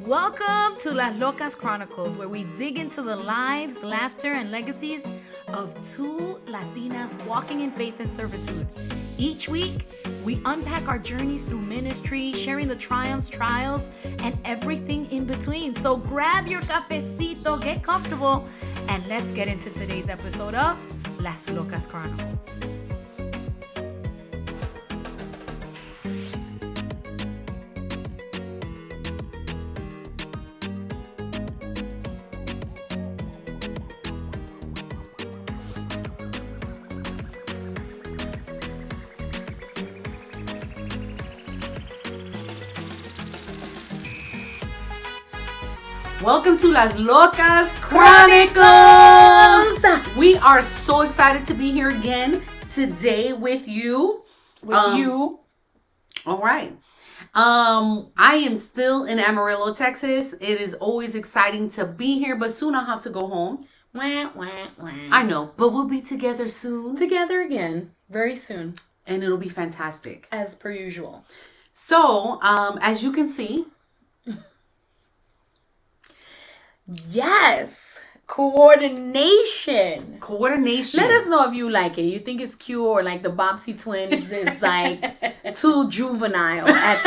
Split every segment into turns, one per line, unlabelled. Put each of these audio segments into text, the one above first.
Welcome to Las Locas Chronicles, where we dig into the lives, laughter, and legacies of two Latinas walking in faith and servitude. Each week, we unpack our journeys through ministry, sharing the triumphs, trials, and everything in between. So grab your cafecito, get comfortable, and let's get into today's episode of Las Locas Chronicles.
Welcome to Las Locas Chronicles! We are so excited to be here again today with you. All right. I am still in Amarillo, Texas. It is always exciting to be here, but soon I'll have to go home. I know, but we'll be together soon.
Together again, very soon.
And it'll be fantastic.
As per usual.
So, as you can see,
yes, coordination.
Coordination.
Let us know if you like it. You think it's cute, or like the Bobbsey twins is like too juvenile at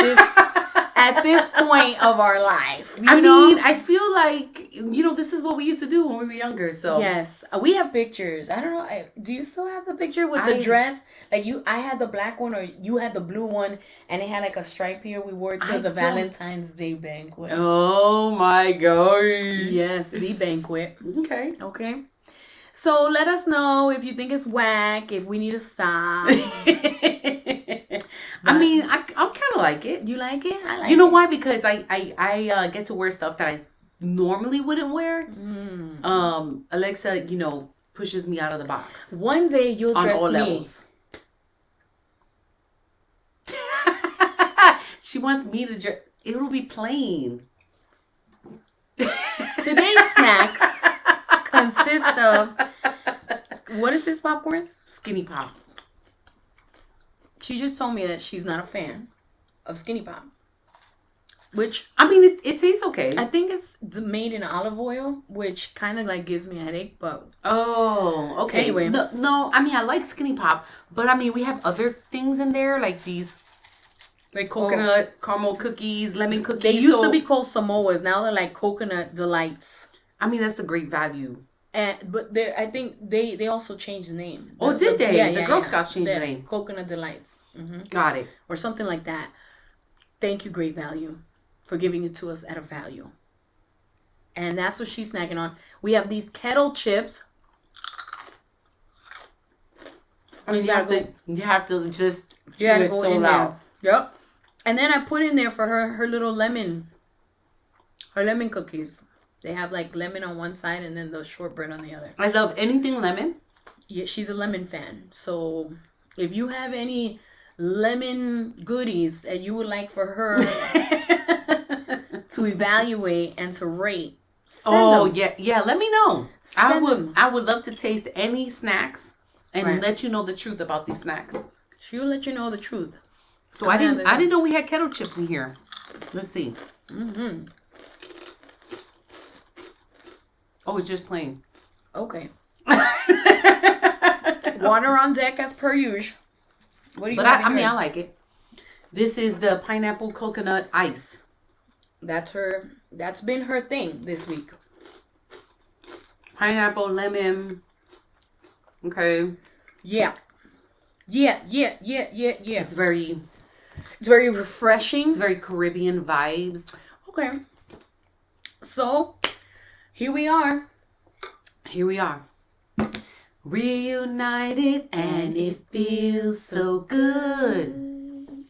this point of our life.
I mean, I feel like, this is what we used to do when we were younger. So
yes, we have pictures. I don't know. Do you still have the picture with the dress? Like I had the black one, or you had the blue one, and it had like a stripe here. We wore it to the Valentine's Day banquet.
Oh my gosh.
Yes, the banquet.
Okay.
So let us know if you think it's whack, if we need to stop.
I mean, I kind of like it.
You like it? I like it.
You know why? Because I get to wear stuff that I normally wouldn't wear. Alexa, pushes me out of the box.
One day you'll
on
dress
all
me.
Levels. She wants me to dress. It'll be plain.
Today's snacks consist of, what is this popcorn?
Skinny Pop.
She just told me that she's not a fan of Skinny Pop. Which,
I mean, it tastes okay.
I think it's made in olive oil, which kind of like gives me a headache, but...
Oh, okay.
Anyway.
No, I mean, I like Skinny Pop, but I mean, we have other things in there, like these, like coconut caramel cookies, lemon cookies.
They used to be called Samoas. Now they're like coconut delights.
I mean, that's the great value.
But I think they also changed the name.
Did they? Yeah, the Girl Scouts changed the name.
Coconut Delights. Mm-hmm.
Got it.
Or something like that. Thank you, Great Value, for giving it to us at a value. And that's what she's snacking on. We have these kettle chips.
I mean, you have to just
chew it
so
in
loud.
There. Yep. And then I put in there for her little lemon cookies. They have like lemon on one side and then the shortbread on the other.
I love anything lemon.
Yeah, she's a lemon fan. So if you have any lemon goodies that you would like for her to evaluate and to rate, send them.
Yeah, let me know.
Send them.
I would love to taste any snacks and let you know the truth about these snacks.
She'll let you know the truth.
So I didn't know we had kettle chips in here. Let's see.
Mm-hmm.
Oh, it's just plain.
Okay. Water on deck as per usual. What do you? But
I like it. This is the pineapple coconut ice.
That's been her thing this week.
Pineapple, lemon. Okay.
Yeah.
It's very
refreshing.
It's very Caribbean vibes.
Okay. So, here we are.
Reunited, and it feels so good.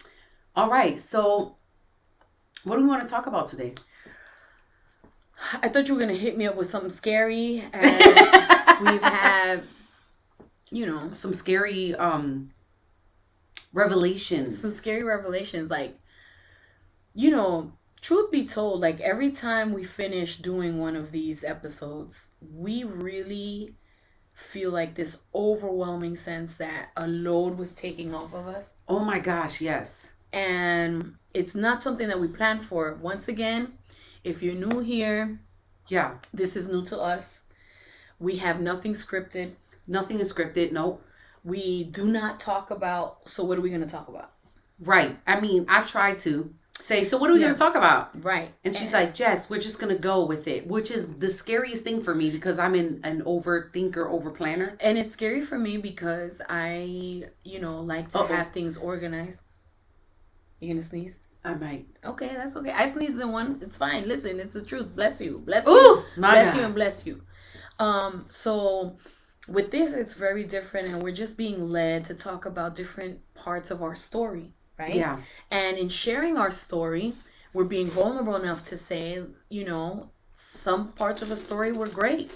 All right, so what do we want to talk about today?
I thought you were going to hit me up with something scary, as we've had,
some scary revelations.
Some scary revelations, like, truth be told, like every time we finish doing one of these episodes, we really feel like this overwhelming sense that a load was taking off of us.
Oh my gosh, yes.
And it's not something that we planned for. Once again, If you're new here,
yeah,
this is new to us. We have nothing scripted.
Nothing is scripted. Nope.
We do not talk about. So what are we going to talk about?
Right. I mean, I've tried to say, so what are we going to talk about?
Right.
And she's like, Jess, we're just going to go with it, which is the scariest thing for me because I'm an overthinker, overplanner.
And it's scary for me because I, like to have things organized. You going to sneeze?
I might.
Okay, that's okay. I sneezed in one. It's fine. Listen, it's the truth. Bless you. Bless
Ooh,
you.
bless
God. You and bless you. So with this, it's very different, and we're just being led to talk about different parts of our story, right?
Yeah.
And in sharing our story, we're being vulnerable enough to say, some parts of a story were great.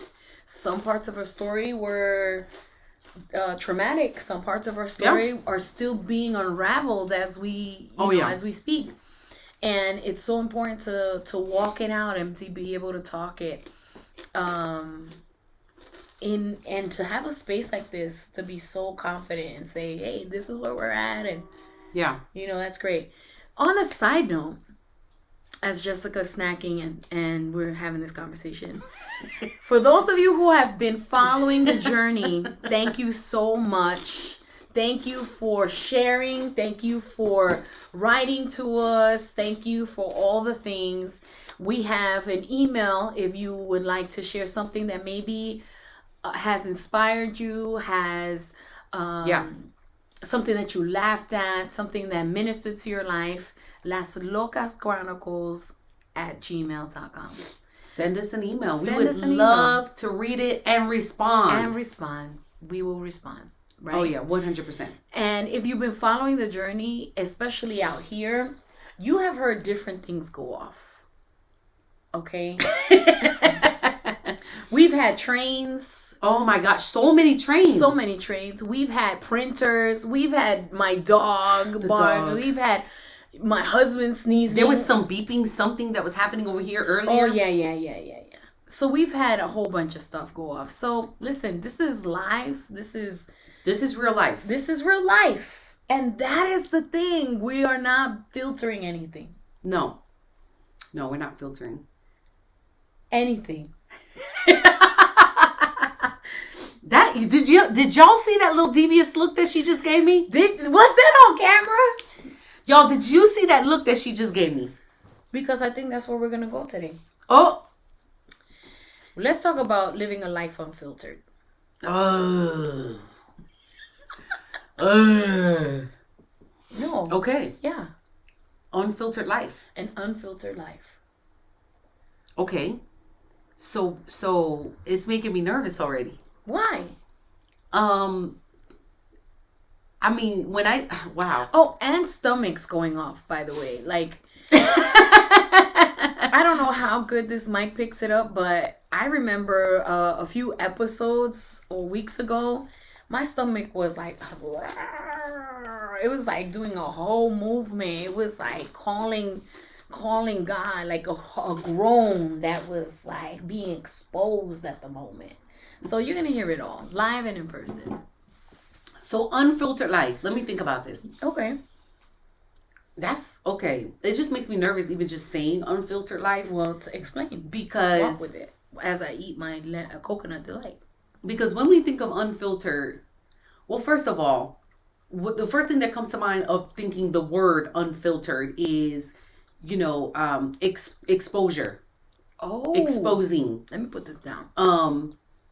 Some parts of our story were traumatic. Some parts of our story are still being unraveled as we as we speak. And it's so important to walk it out and to be able to talk it and to have a space like this to be so confident and say, hey, this is where we're at, and that's great. On a side note, as Jessica's snacking and we're having this conversation, for those of you who have been following the journey, thank you so much. Thank you for sharing. Thank you for writing to us. Thank you for all the things. We have an email if you would like to share something that maybe has inspired you, has something that you laughed at, something that ministered to your life. Las Locas Chronicles @gmail.com.
Send us an email. We would love to read it and respond.
We will respond. Right?
Oh, yeah, 100%.
And if you've been following the journey, especially out here, you have heard different things go off. Okay? We've had trains.
Oh, my gosh. So many trains.
So many trains. We've had printers. We've had my dog bark. We've had my husband sneezing.
There was some beeping, something that was happening over here earlier.
Oh, yeah. So we've had a whole bunch of stuff go off. So, listen, this is live. This is
real life.
This is real life. And that is the thing. We are not filtering anything.
No, we're not filtering
anything.
That did y'all see that little devious look that she just gave me?
Was that on camera?
Y'all, did you see that look that she just gave me?
Because I think that's where we're gonna go today.
Oh,
let's talk about living a life unfiltered.
No. Okay.
Yeah.
Unfiltered life.
An unfiltered life.
Okay. So it's making me nervous already.
Why?
I mean, wow.
Oh, and stomachs going off, by the way. Like, I don't know how good this mic picks it up, but I remember a few episodes or weeks ago, my stomach was like, it was like doing a whole movement. It was like calling God, like a groan that was like being exposed at the moment. So you're going to hear it all, live and in person.
So unfiltered life. Let me think about this.
Okay.
That's okay. It just makes me nervous even just saying unfiltered life.
Well, to explain.
Because
walk with it as I eat my coconut delight.
Because when we think of unfiltered, well, first of all, the first thing that comes to mind of thinking the word unfiltered is, exposure.
Oh.
Exposing.
Let me put this down.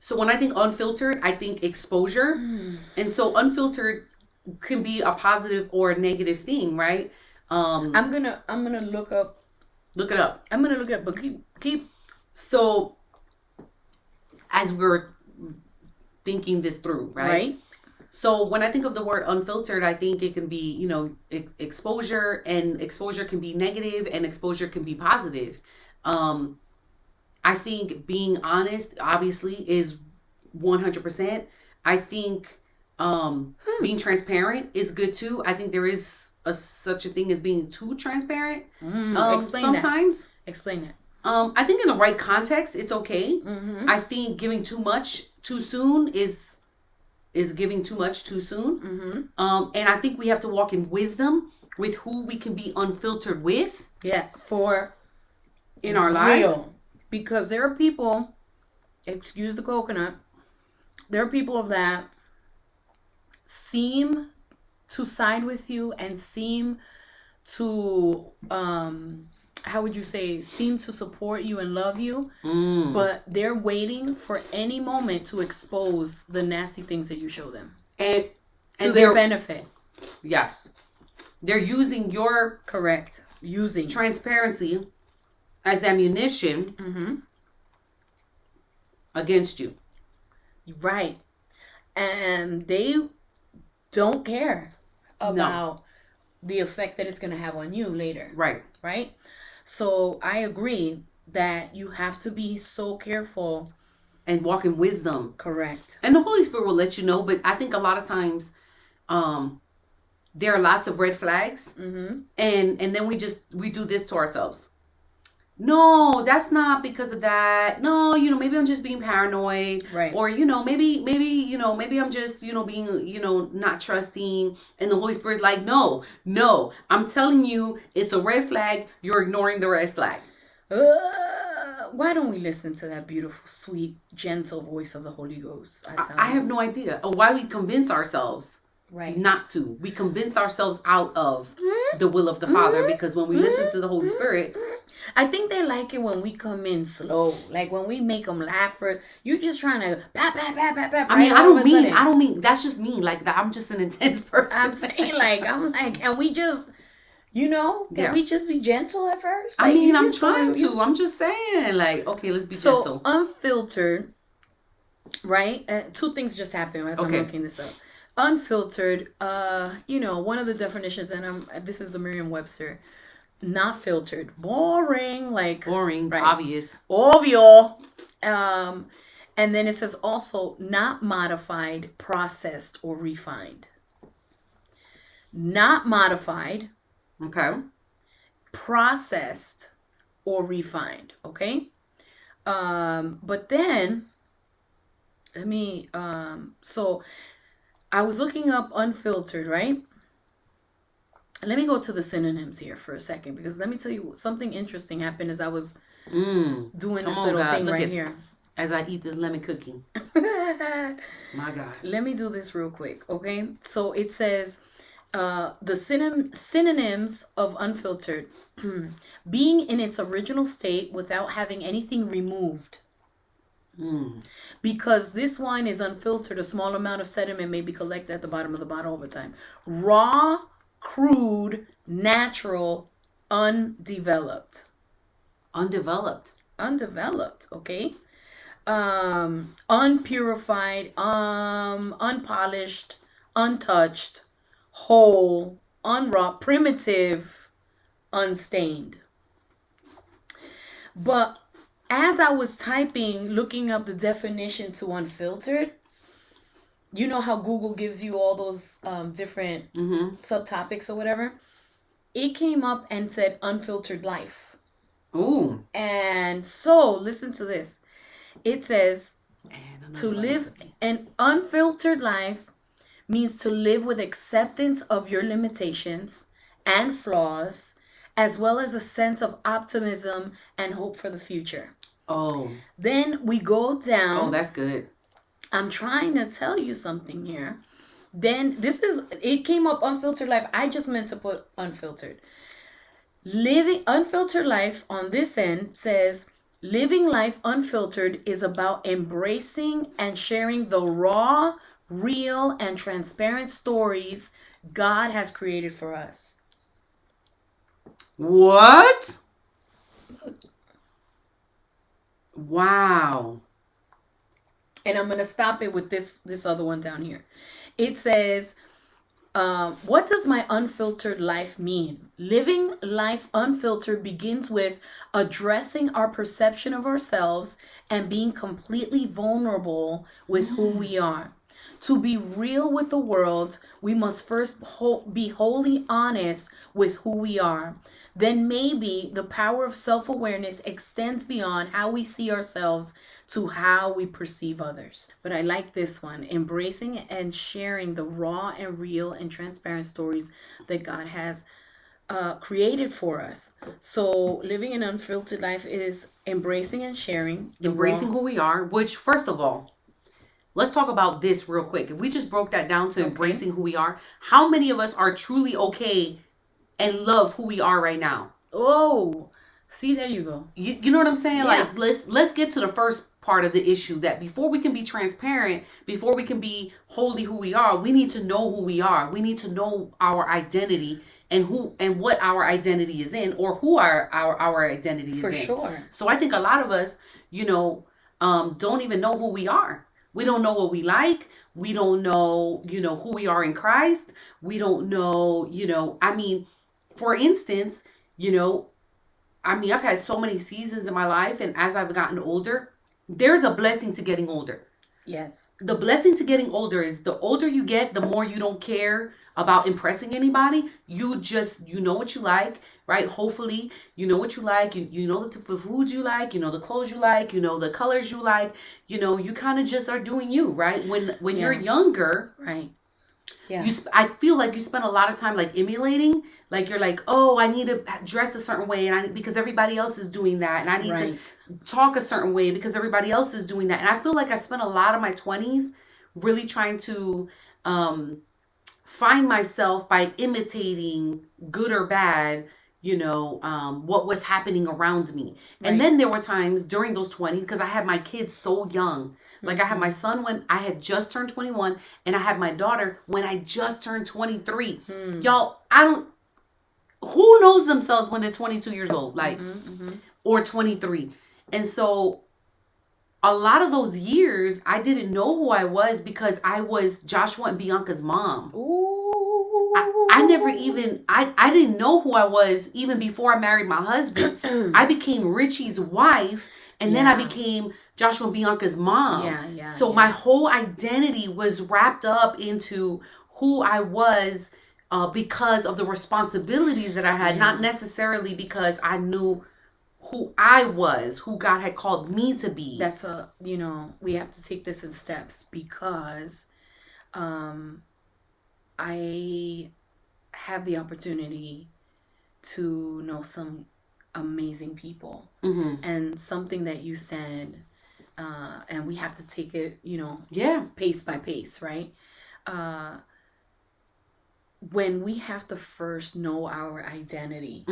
So when I think unfiltered, I think exposure. And so unfiltered can be a positive or a negative thing, right?
I'm gonna look it up. I'm gonna look it up, but keep.
So as we're thinking this through, right? So when I think of the word unfiltered, I think it can be, exposure, and exposure can be negative and exposure can be positive. I think being honest, obviously, is 100%. I think being transparent is good too. I think there is such a thing as being too transparent. Sometimes.
Explain it.
I think in the right context, it's okay.
Mm-hmm.
I think giving too much too soon is giving too much too soon.
Mm-hmm.
And I think we have to walk in wisdom with who we can be unfiltered with.
Yeah, for
in our lives.
Because there are people, excuse the coconut, there are people that seem to side with you and seem to how would you say, seem to support you and love you, but they're waiting for any moment to expose the nasty things that you show them, and to their benefit.
Yes, they're using your
using
transparency as ammunition against you,
right? And they don't care about the effect that it's going to have on you later, right? So I agree that you have to be so careful
and walk in wisdom.
Correct.
And the Holy Spirit will let you know. But I think a lot of times there are lots of red flags. And then we do this to ourselves. No, that's not because of that. No, maybe I'm just being paranoid.
Right.
Or, maybe I'm just, being, not trusting. And the Holy Spirit's like, no, I'm telling you, it's a red flag. You're ignoring the red flag.
Why don't we listen to that beautiful, sweet, gentle voice of the Holy Ghost?
I have no idea. Why we convince ourselves not to. We convince ourselves out of the will of the Father, because when we listen to the Holy Spirit,
I think they like it when we come in slow, like when we make them laugh first. You just trying to
I mean, I don't mean that's just me. Like that, I'm just an intense person.
I'm saying, and we just, can we just be gentle at first?
I mean, I'm trying to. I'm just saying, okay, let's be gentle.
So Unfiltered, right? Two things just happened as I'm looking this up. Unfiltered, one of the definitions, and this is the Merriam-Webster. Not filtered, boring,
obvious,
obvio. And then it says also not modified, processed, or refined. Not modified, processed, or refined. Okay. But then let me. So I was looking up unfiltered, right? Let me go to the synonyms here for a second, because let me tell you something interesting happened as I was doing this little thing right here.
As I eat this lemon cookie. My God.
Let me do this real quick, okay? So it says the synonyms of unfiltered: being in its original state without having anything removed. Because this wine is unfiltered, a small amount of sediment may be collected at the bottom of the bottle over time. Raw, crude, natural, undeveloped, okay? Unpurified, unpolished, untouched, whole, unwrought, primitive, unstained. But as I was typing, looking up the definition to unfiltered, you know how Google gives you all those different subtopics or whatever? It came up and said unfiltered life.
Ooh.
And so, listen to this. It says to live an unfiltered life means to live with acceptance of your limitations and flaws, as well as a sense of optimism and hope for the future.
Oh.
Then we go down.
Oh, that's good.
I'm trying to tell you something here. Then it came up unfiltered life. I just meant to put unfiltered. Living unfiltered life on this end says living life unfiltered is about embracing and sharing the raw, real, and transparent stories God has created for us.
What? Wow.
And I'm going to stop it with this other one down here. It says, what does my unfiltered life mean? Living life unfiltered begins with addressing our perception of ourselves and being completely vulnerable with who we are. To be real with the world, we must first be wholly honest with who we are. Then maybe the power of self-awareness extends beyond how we see ourselves to how we perceive others. But I like this one: embracing and sharing the raw and real and transparent stories that God has created for us. So living an unfiltered life is embracing and sharing
embracing who we are, which, first of all, let's talk about this real quick. If we just broke that down to embracing who we are, how many of us are truly okay and love who we are right now?
Oh, see, there you go.
You know what I'm saying? Yeah. Like, let's get to the first part of the issue, that before we can be transparent, before we can be wholly who we are, we need to know who we are. We need to know our identity and who and what our identity is in, or who our identity is in.
For sure.
So I think a lot of us, don't even know who we are. We don't know what we like. We don't know, who we are in Christ. We don't know, for instance, I've had so many seasons in my life, and as I've gotten older, there's a blessing to getting older.
Yes.
The blessing to getting older is the older you get, the more you don't care about impressing anybody. You know what you like, right? Hopefully, you know what you like. You know the food you like, the clothes you like, the colors you like. You kind of just are doing you, right? When you're younger,
right? Yeah.
I feel like you spend a lot of time like emulating. Like you're like, oh, I need to dress a certain way, and because everybody else is doing that, and I need to talk a certain way because everybody else is doing that. And I feel like I spent a lot of my 20s really trying to find myself by imitating, good or bad, what was happening around me. Right. And then there were times during those 20s, because I had my kids so young. Like I had my son when I had just turned 21, and I had my daughter when I just turned 23. Y'all, who knows themselves when they're 22 years old, like, or 23. And so a lot of those years, I didn't know who I was because I was Joshua and Bianca's mom. Ooh. I never even, I didn't know who I was even before I married my husband. I became Richie's wife, and then I became Joshua and Bianca's mom. So my whole identity was wrapped up into who I was because of the responsibilities that I had, not necessarily because I knew who I was, who God had called me to be.
That's we have to take this in steps, because I have the opportunity to know some amazing people. And something that you said, and we have to take it, pace by pace, right? When we have to first know our identity,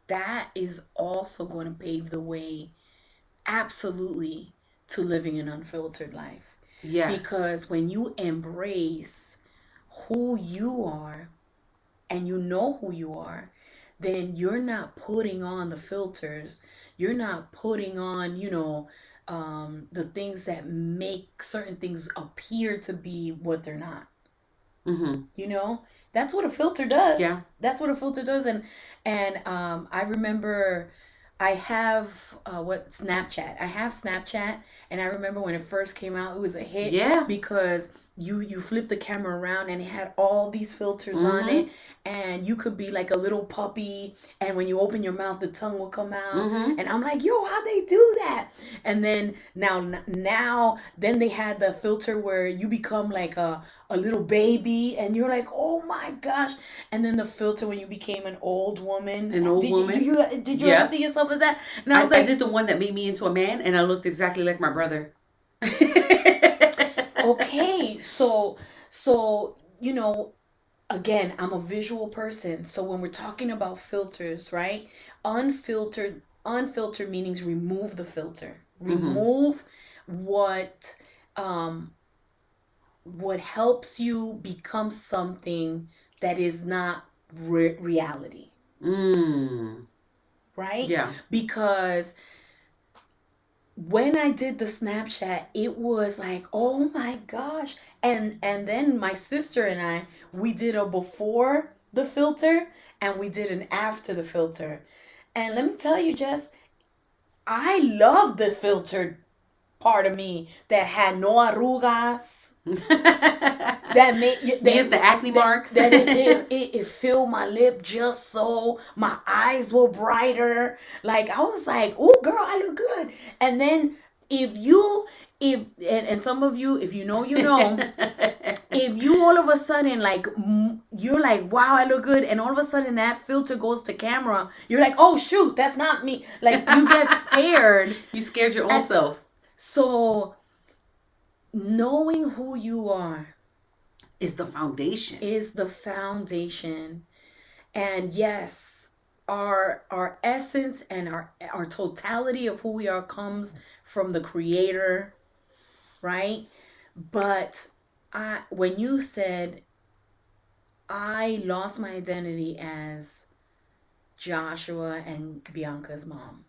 that is also going to pave the way, absolutely, to living an unfiltered life. Yes. Because when you embrace who you are and you know who you are, then you're not putting on the filters. You're not putting on, the things that make certain things appear to be what they're not. That's what a filter does. Yeah. That's what a filter does. And I remember I have Snapchat. I have Snapchat, and I remember when it first came out, it was a hit. Yeah. Because you flip the camera around and it had all these filters on it, and you could be like a little puppy, and when you open your mouth, the tongue will come out. And I'm like, yo, how they do that? And then now then they had the filter where you become like a little baby, and you're like, oh my gosh. And then the filter when you became an old woman. Did you ever see yourself as that? And I was like,
I did the one that made me into a man, and I looked exactly like my brother.
Okay, so again, I'm a visual person. So when we're talking about filters, right? Unfiltered meanings remove the filter. Remove what helps you become something that is not reality. Right? Yeah. Because when I did the Snapchat, it was like, oh my gosh. And then my sister and we did a before the filter and we did an after the filter. And let me tell you, Jess, I love the filtered part of me that had no arrugas. That made
the acne marks.
That it filled my lip just so. My eyes were brighter. Like I was like, oh girl, I look good. And then if you and some of you, if you know, if you all of a sudden like you're like, wow, I look good, and all of a sudden that filter goes to camera, you're like, oh shoot, that's not me. Like you get scared.
You scared your own self.
So knowing who you are
is the foundation.
And yes, our essence and our totality of who we are comes from the Creator, right? But when you said I lost my identity as Joshua and Bianca's mom,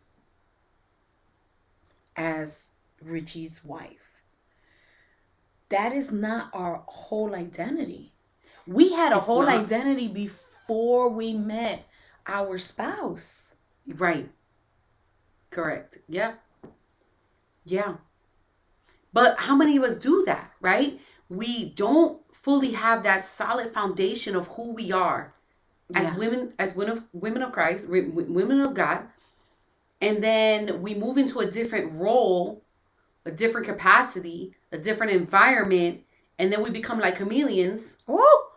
as Richie's wife, that is not our whole identity. We had a whole identity before we met our spouse.
Right. Correct. Yeah. Yeah. But how many of us do that, right? We don't fully have that solid foundation of who we are as women of Christ, women of God. And then we move into a different role, a different capacity, a different environment, and then we become like chameleons.
Oh,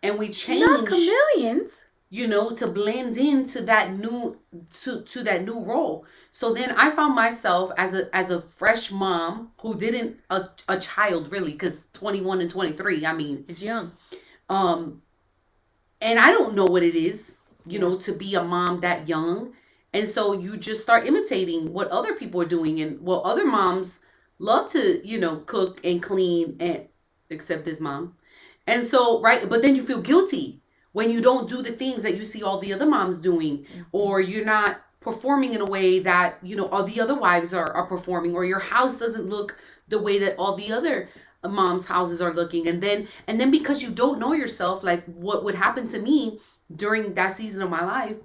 and we change.
Not chameleons.
To blend into that new to that new role. So then I found myself as a fresh mom who didn't a child really, because 21 and 23, I mean,
it's young.
And I don't know what it is, to be a mom that young. And so you just start imitating what other people are doing and what other moms love to, cook and clean, and except this mom. And so, right, but then you feel guilty when you don't do the things that you see all the other moms doing, or you're not performing in a way that, all the other wives are performing, or your house doesn't look the way that all the other moms' houses are looking. And then because you don't know yourself, like what would happen to me during that season of my life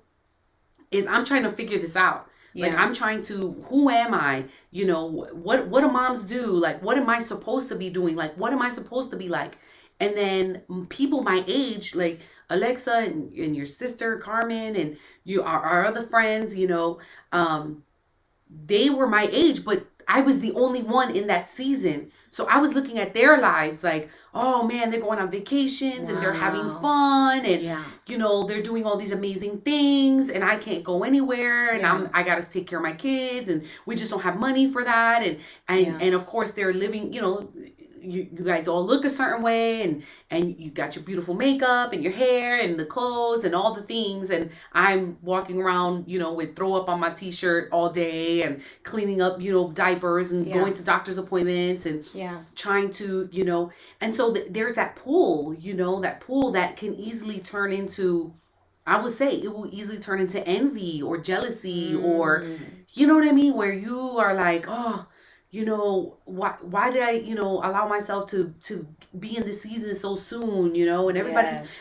is I'm trying to figure this out. Yeah. Like I'm trying to, who am I? What do moms do? Like, what am I supposed to be doing? Like, what am I supposed to be like? And then people my age, like Alexa and your sister Carmen and our other friends, they were my age, but I was the only one in that season. So I was looking at their lives like, oh man, they're going on vacations and they're having fun and they're doing all these amazing things, and I can't go anywhere, and I got to take care of my kids, and we just don't have money for that, and of course they're living, you guys all look a certain way, and you got your beautiful makeup and your hair and the clothes and all the things, and I'm walking around, with throw up on my t-shirt all day and cleaning up, diapers and going to doctor's appointments and trying to, and so there's that pull, that can easily turn into, I would say it will easily turn into envy or jealousy or, you know what I mean? Where you are like, oh, why did I, allow myself to be in this season so soon, and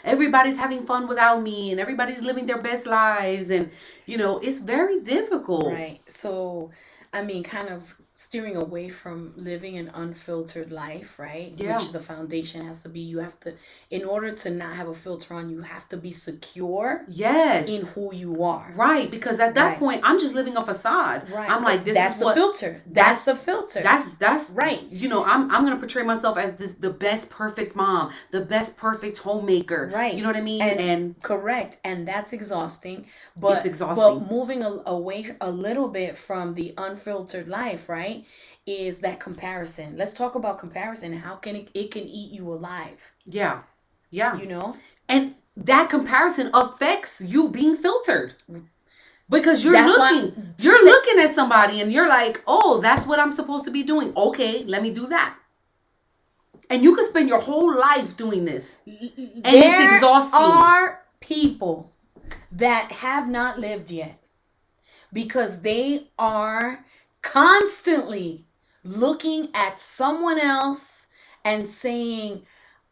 everybody's having fun without me, and everybody's living their best lives, and, it's very difficult.
Right. So, I mean, kind of steering away from living an unfiltered life, right? Yeah. Which the foundation has to be, you have to, in order to not have a filter on, you have to be secure.
Yes.
In who you are.
Right. Because at that point, I'm just living a facade. Right. I'm like,
that's the filter. That's the filter.
That's
right.
I'm going to portray myself as the best perfect mom, the best perfect homemaker.
Right.
You know what I mean?
And correct. And that's exhausting. But,
it's exhausting.
But moving away a little bit from the unfiltered life, right? Is that comparison. Let's talk about comparison and how can it can eat you alive.
Yeah. Yeah.
And
that comparison affects you being filtered. Because you're looking at somebody and you're like, oh, that's what I'm supposed to be doing. Okay, let me do that. And you could spend your whole life doing this. And it's exhausting.
There are people that have not lived yet because they are constantly looking at someone else and saying,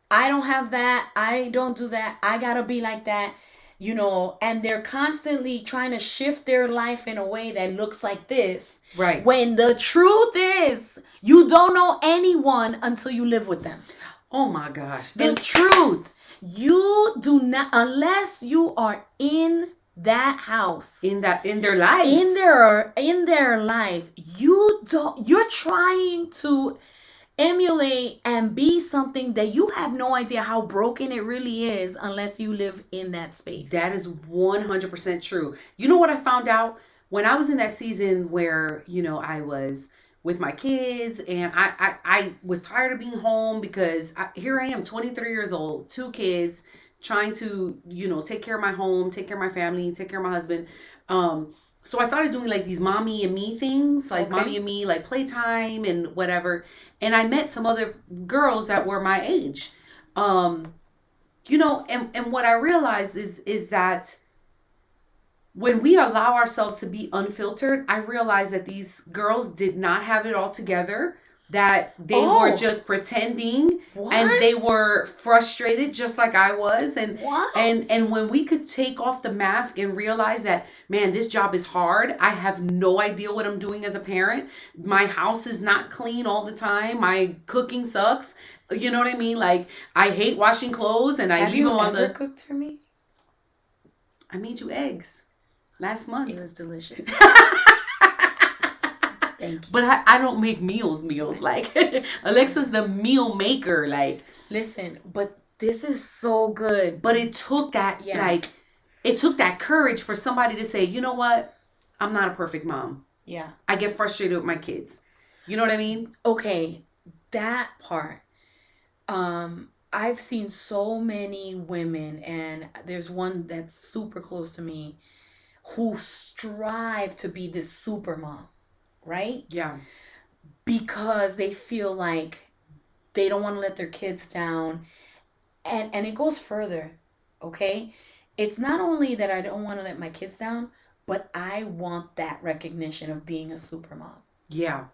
I don't have that, I don't do that, I gotta be like that, and they're constantly trying to shift their life in a way that looks like this.
Right.
When the truth is, you don't know anyone until you live with them.
Oh my gosh.
The truth. You do not, unless you are in that house,
in their life,
in their life, you're trying to emulate and be something that you have no idea how broken it really is unless you live in that space.
That is 100% true. You know what I found out when I was in that season where, I was with my kids and I was tired of being home because here I am, 23 years old, 2 kids, trying to, take care of my home, take care of my family, take care of my husband. So I started doing like these mommy and me things, like mommy and me, like playtime and whatever. And I met some other girls that were my age. And what I realized is that when we allow ourselves to be unfiltered, I realized that these girls did not have it all together, that they were just pretending.
What?
And they were frustrated just like I was. And
What?
and when we could take off the mask and realize that, man, this job is hard. I have no idea what I'm doing as a parent. My house is not clean all the time. My cooking sucks. You know what I mean? Like, I hate washing clothes and I leave them on the...
Have you ever cooked for me?
I made you eggs last month.
It was delicious. Thank you.
But I don't make meals. Like, Alexa's the meal maker. Like,
listen, but this is so good.
But it took that, it took that courage for somebody to say, you know what? I'm not a perfect mom.
Yeah.
I get frustrated with my kids. You know what I mean?
Okay, that part. I've seen so many women, and there's one that's super close to me, who strive to be this super mom, right?
Yeah.
Because they feel like they don't want to let their kids down. And it goes further, okay? It's not only that I don't want to let my kids down, but I want that recognition of being a super mom.
Yeah.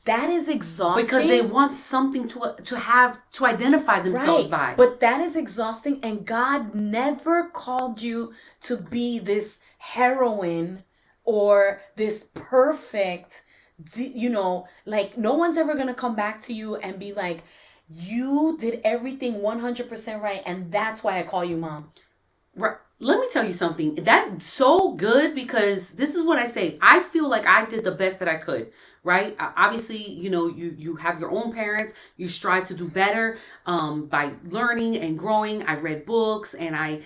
That is exhausting.
Because they want something to have to identify themselves by.
But that is exhausting, and God never called you to be this heroine or this perfect, like, no one's ever going to come back to you and be like, you did everything 100% right, and that's why I call you mom.
Right. Let me tell you something. That's so good, because this is what I say. I feel like I did the best that I could, right? Obviously, you have your own parents. You strive to do better by learning and growing. I read books and I,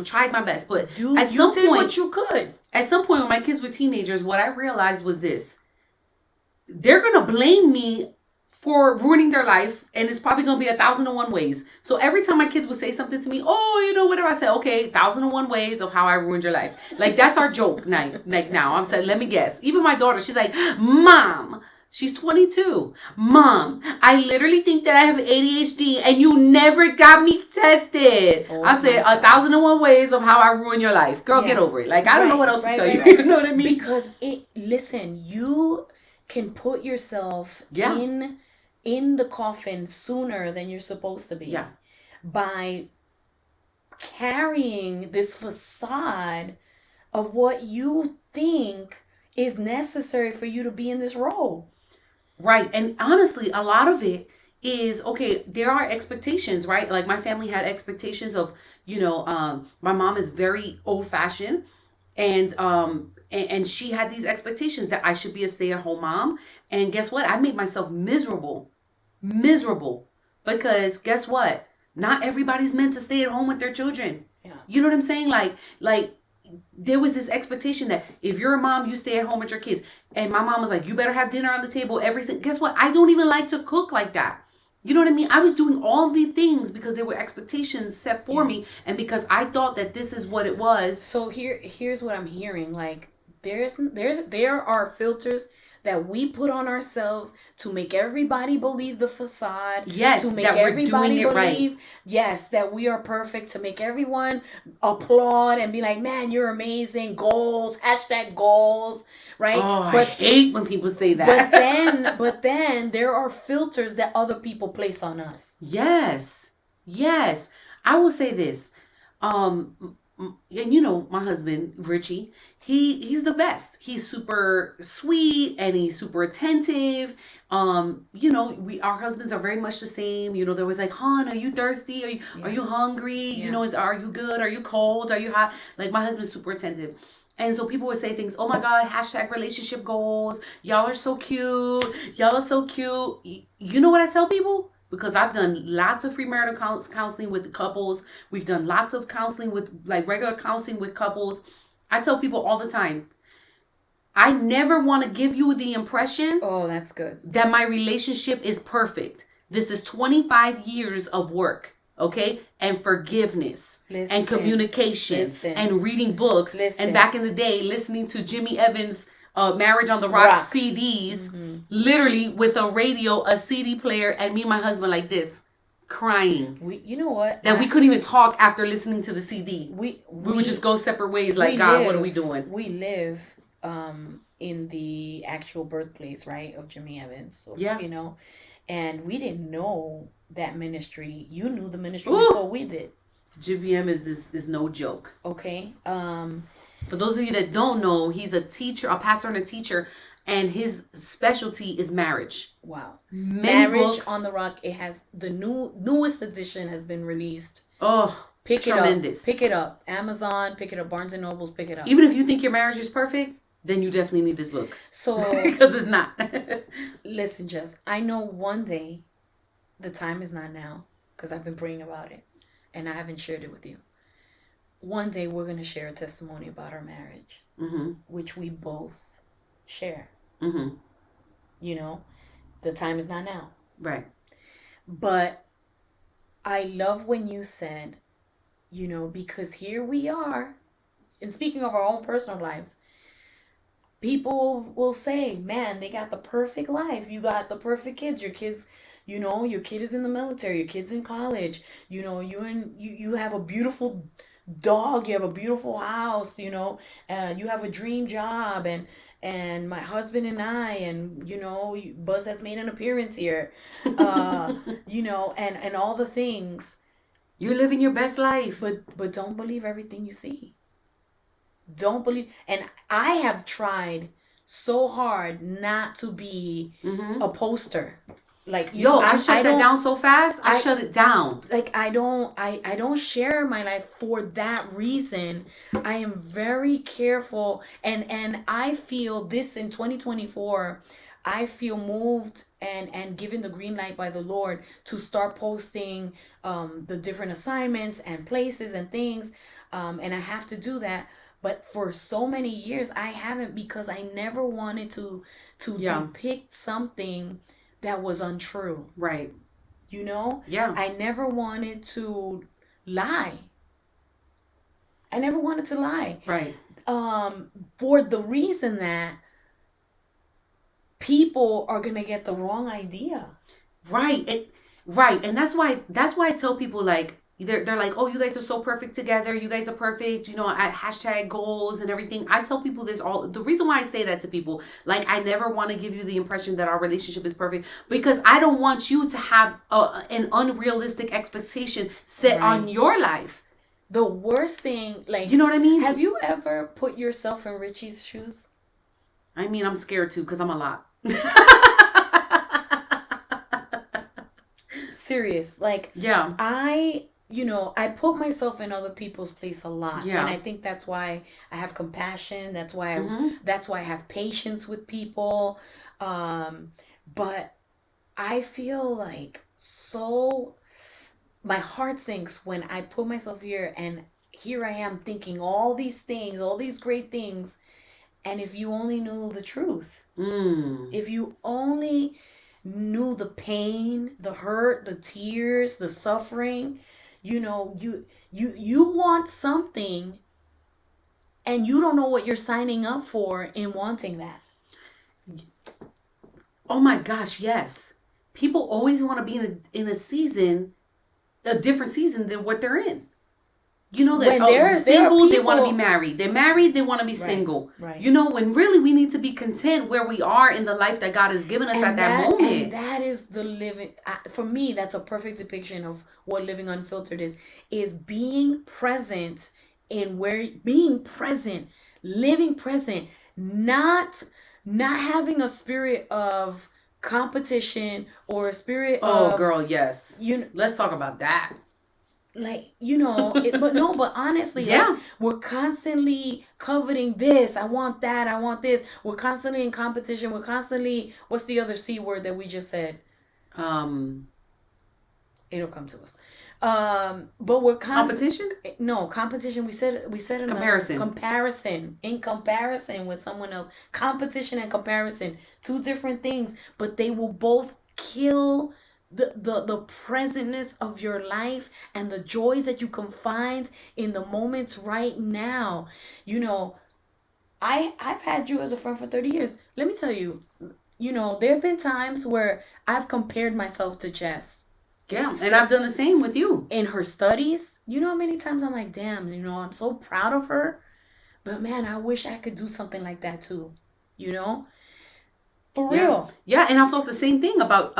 tried my best. But at some
did
point,
what you could.
At some point when my kids were teenagers, what I realized was this. They're going to blame me for ruining their life, and it's probably going to be 1,001 ways. So every time my kids would say something to me, whatever, I said, okay, 1,001 ways of how I ruined your life. Like, that's our joke night. Like, now I'm saying, let me guess. Even my daughter, she's like, Mom, she's 22. Mom, I literally think that I have ADHD and you never got me tested. I said 1,001 ways of how I ruined your life. Girl, get over it. Like, I don't know what else to tell you. You know what I mean?
Because you can put yourself in the coffin sooner than you're supposed to be by carrying this facade of what you think is necessary for you to be in this role.
Right. And honestly, a lot of it is, okay, there are expectations, right? Like, my family had expectations of, my mom is very old fashioned, and she had these expectations that I should be a stay-at-home mom. And guess what? I made myself miserable. Because guess what? Not everybody's meant to stay at home with their children. Yeah. You know what I'm saying? Like there was this expectation that if you're a mom, you stay at home with your kids. And my mom was like, you better have dinner on the table every single... Guess what? I don't even like to cook like that. You know what I mean? I was doing all the things because there were expectations set for me, and because I thought that this is what it was.
So here's what I'm hearing. Like, there are filters that we put on ourselves to make everybody believe the facade.
Yes,
to make
that we're
everybody
doing it
believe,
right.
Yes, that we are perfect. To make everyone applaud and be like, "Man, you're amazing." Goals, #goals, right?
Oh, I hate when people say that.
But then there are filters that other people place on us.
Yes. I will say this. and you know, my husband, Richie, he's the best. He's super sweet and he's super attentive. You know, our husbands are very much the same. You know, they're always like, hon, are you thirsty? Are you hungry?
Yeah.
You know, are you good? Are you cold? Are you hot? Like, my husband's super attentive. And so people would say things, oh my God, hashtag relationship goals. Y'all are so cute. Y'all are so cute. You know what I tell people? Because I've done lots of premarital counseling with couples. We've done lots of counseling with, like, regular counseling with couples. I tell people all the time, I never want to give you the impression
Oh, that's good.
that my relationship is perfect. This is 25 years of work, okay? And forgiveness and communication and reading books. And back in the day, listening to Jimmy Evans' Marriage on the Rock CDs, literally with a radio, a CD player, and me and my husband like this, crying.
You know what?
That we couldn't even talk after listening to the CD. We would just go separate ways like, God, what are we doing?
We live in the actual birthplace, right, of Jimmy Evans. So,
yeah.
You know, and we didn't know that ministry. You knew the ministry before we did.
Jimmy Evans is no joke.
Okay.
For those of you that don't know, he's a teacher, a pastor and a teacher, and his specialty is marriage.
Wow.
Many
Marriage
books.
on the Rock. It has the newest edition has been released.
Oh, tremendous.
Pick it up. Amazon, pick it up. Barnes and Nobles, pick it up.
Even if you think your marriage is perfect, then you definitely need this book.
So,
because it's not.
Listen, Jess, I know one day, the time is not now, because I've been praying about it, and I haven't shared it with you. One day we're going to share a testimony about our marriage, which we both share. You know, the time is not now.
Right.
But I love when you said, you know, because here we are, and speaking of our own personal lives, people will say, man, they got the perfect life. You got the perfect kids. Your kids, you know, your kid is in the military. Your kid's in college. You know, you have a beautiful dog. You have a beautiful house. You know, you have a dream job. And my husband and I, and, you know, Buzz has made an appearance here. You know, and all the things.
You're living your best life.
But don't believe everything you see. Don't believe. And I have tried so hard not to be a poster. Like, you know,
I shut that down so fast. I shut it down.
Like, I don't share my life for that reason. I am very careful, and I feel this in 2024. I feel moved and given the green light by the Lord to start posting the different assignments and places and things, and I have to do that. But for so many years, I haven't, because I never wanted to depict something that was untrue.
Right.
You know?
Yeah.
I never wanted to lie.
Right.
For the reason that people are going to get the wrong idea.
Right. Right. And that's why I tell people, like, they're like, oh, you guys are so perfect together. You guys are perfect. You know, at hashtag goals and everything. I tell people this all. The reason why I say that to people, like, I never want to give you the impression that our relationship is perfect, because I don't want you to have an unrealistic expectation set on your life.
The worst thing, like,
you know what I mean?
Have you ever put yourself in Richie's shoes?
I mean, I'm scared too, because I'm a lot.
Serious. Like,
yeah.
I put myself in other people's place a lot.
Yeah.
And I think that's why I have compassion. That's why I have patience with people. But I feel like my heart sinks when I put myself here, and here I am thinking all these things, all these great things. And if you only knew the truth, if you only knew the pain, the hurt, the tears, the suffering, you know, you want something and you don't know what you're signing up for in wanting that.
Oh my gosh, yes. People always want to be in a season, a different season than what they're in. You know, that they're single, they want to be married. They're married, they want to be single.
Right.
You know, when really we need to be content where we are in the life that God has given us at that moment.
And that is the living, for me, that's a perfect depiction of what living unfiltered is being present in where being present, living present, not having a spirit of competition or a spirit
Oh,
of
girl, yes. Let's talk about that.
Like, but honestly,
yeah,
like, we're constantly coveting this. I want that. I want this. We're constantly in competition. We're constantly, what's the other C word that we just said? It'll come to us. But we're
competition.
No, competition. We said comparison in comparison with someone else. Competition and comparison, two different things, but they will both kill the presentness of your life and the joys that you can find in the moments right now. I've had you as a friend for 30 years. Let me tell you, there have been times where I've compared myself to Jess.
Yeah, and I've done the same with you.
In her studies, how many times I'm like, damn, I'm so proud of her. But man, I wish I could do something like that too. For real.
Yeah, and I thought the same thing about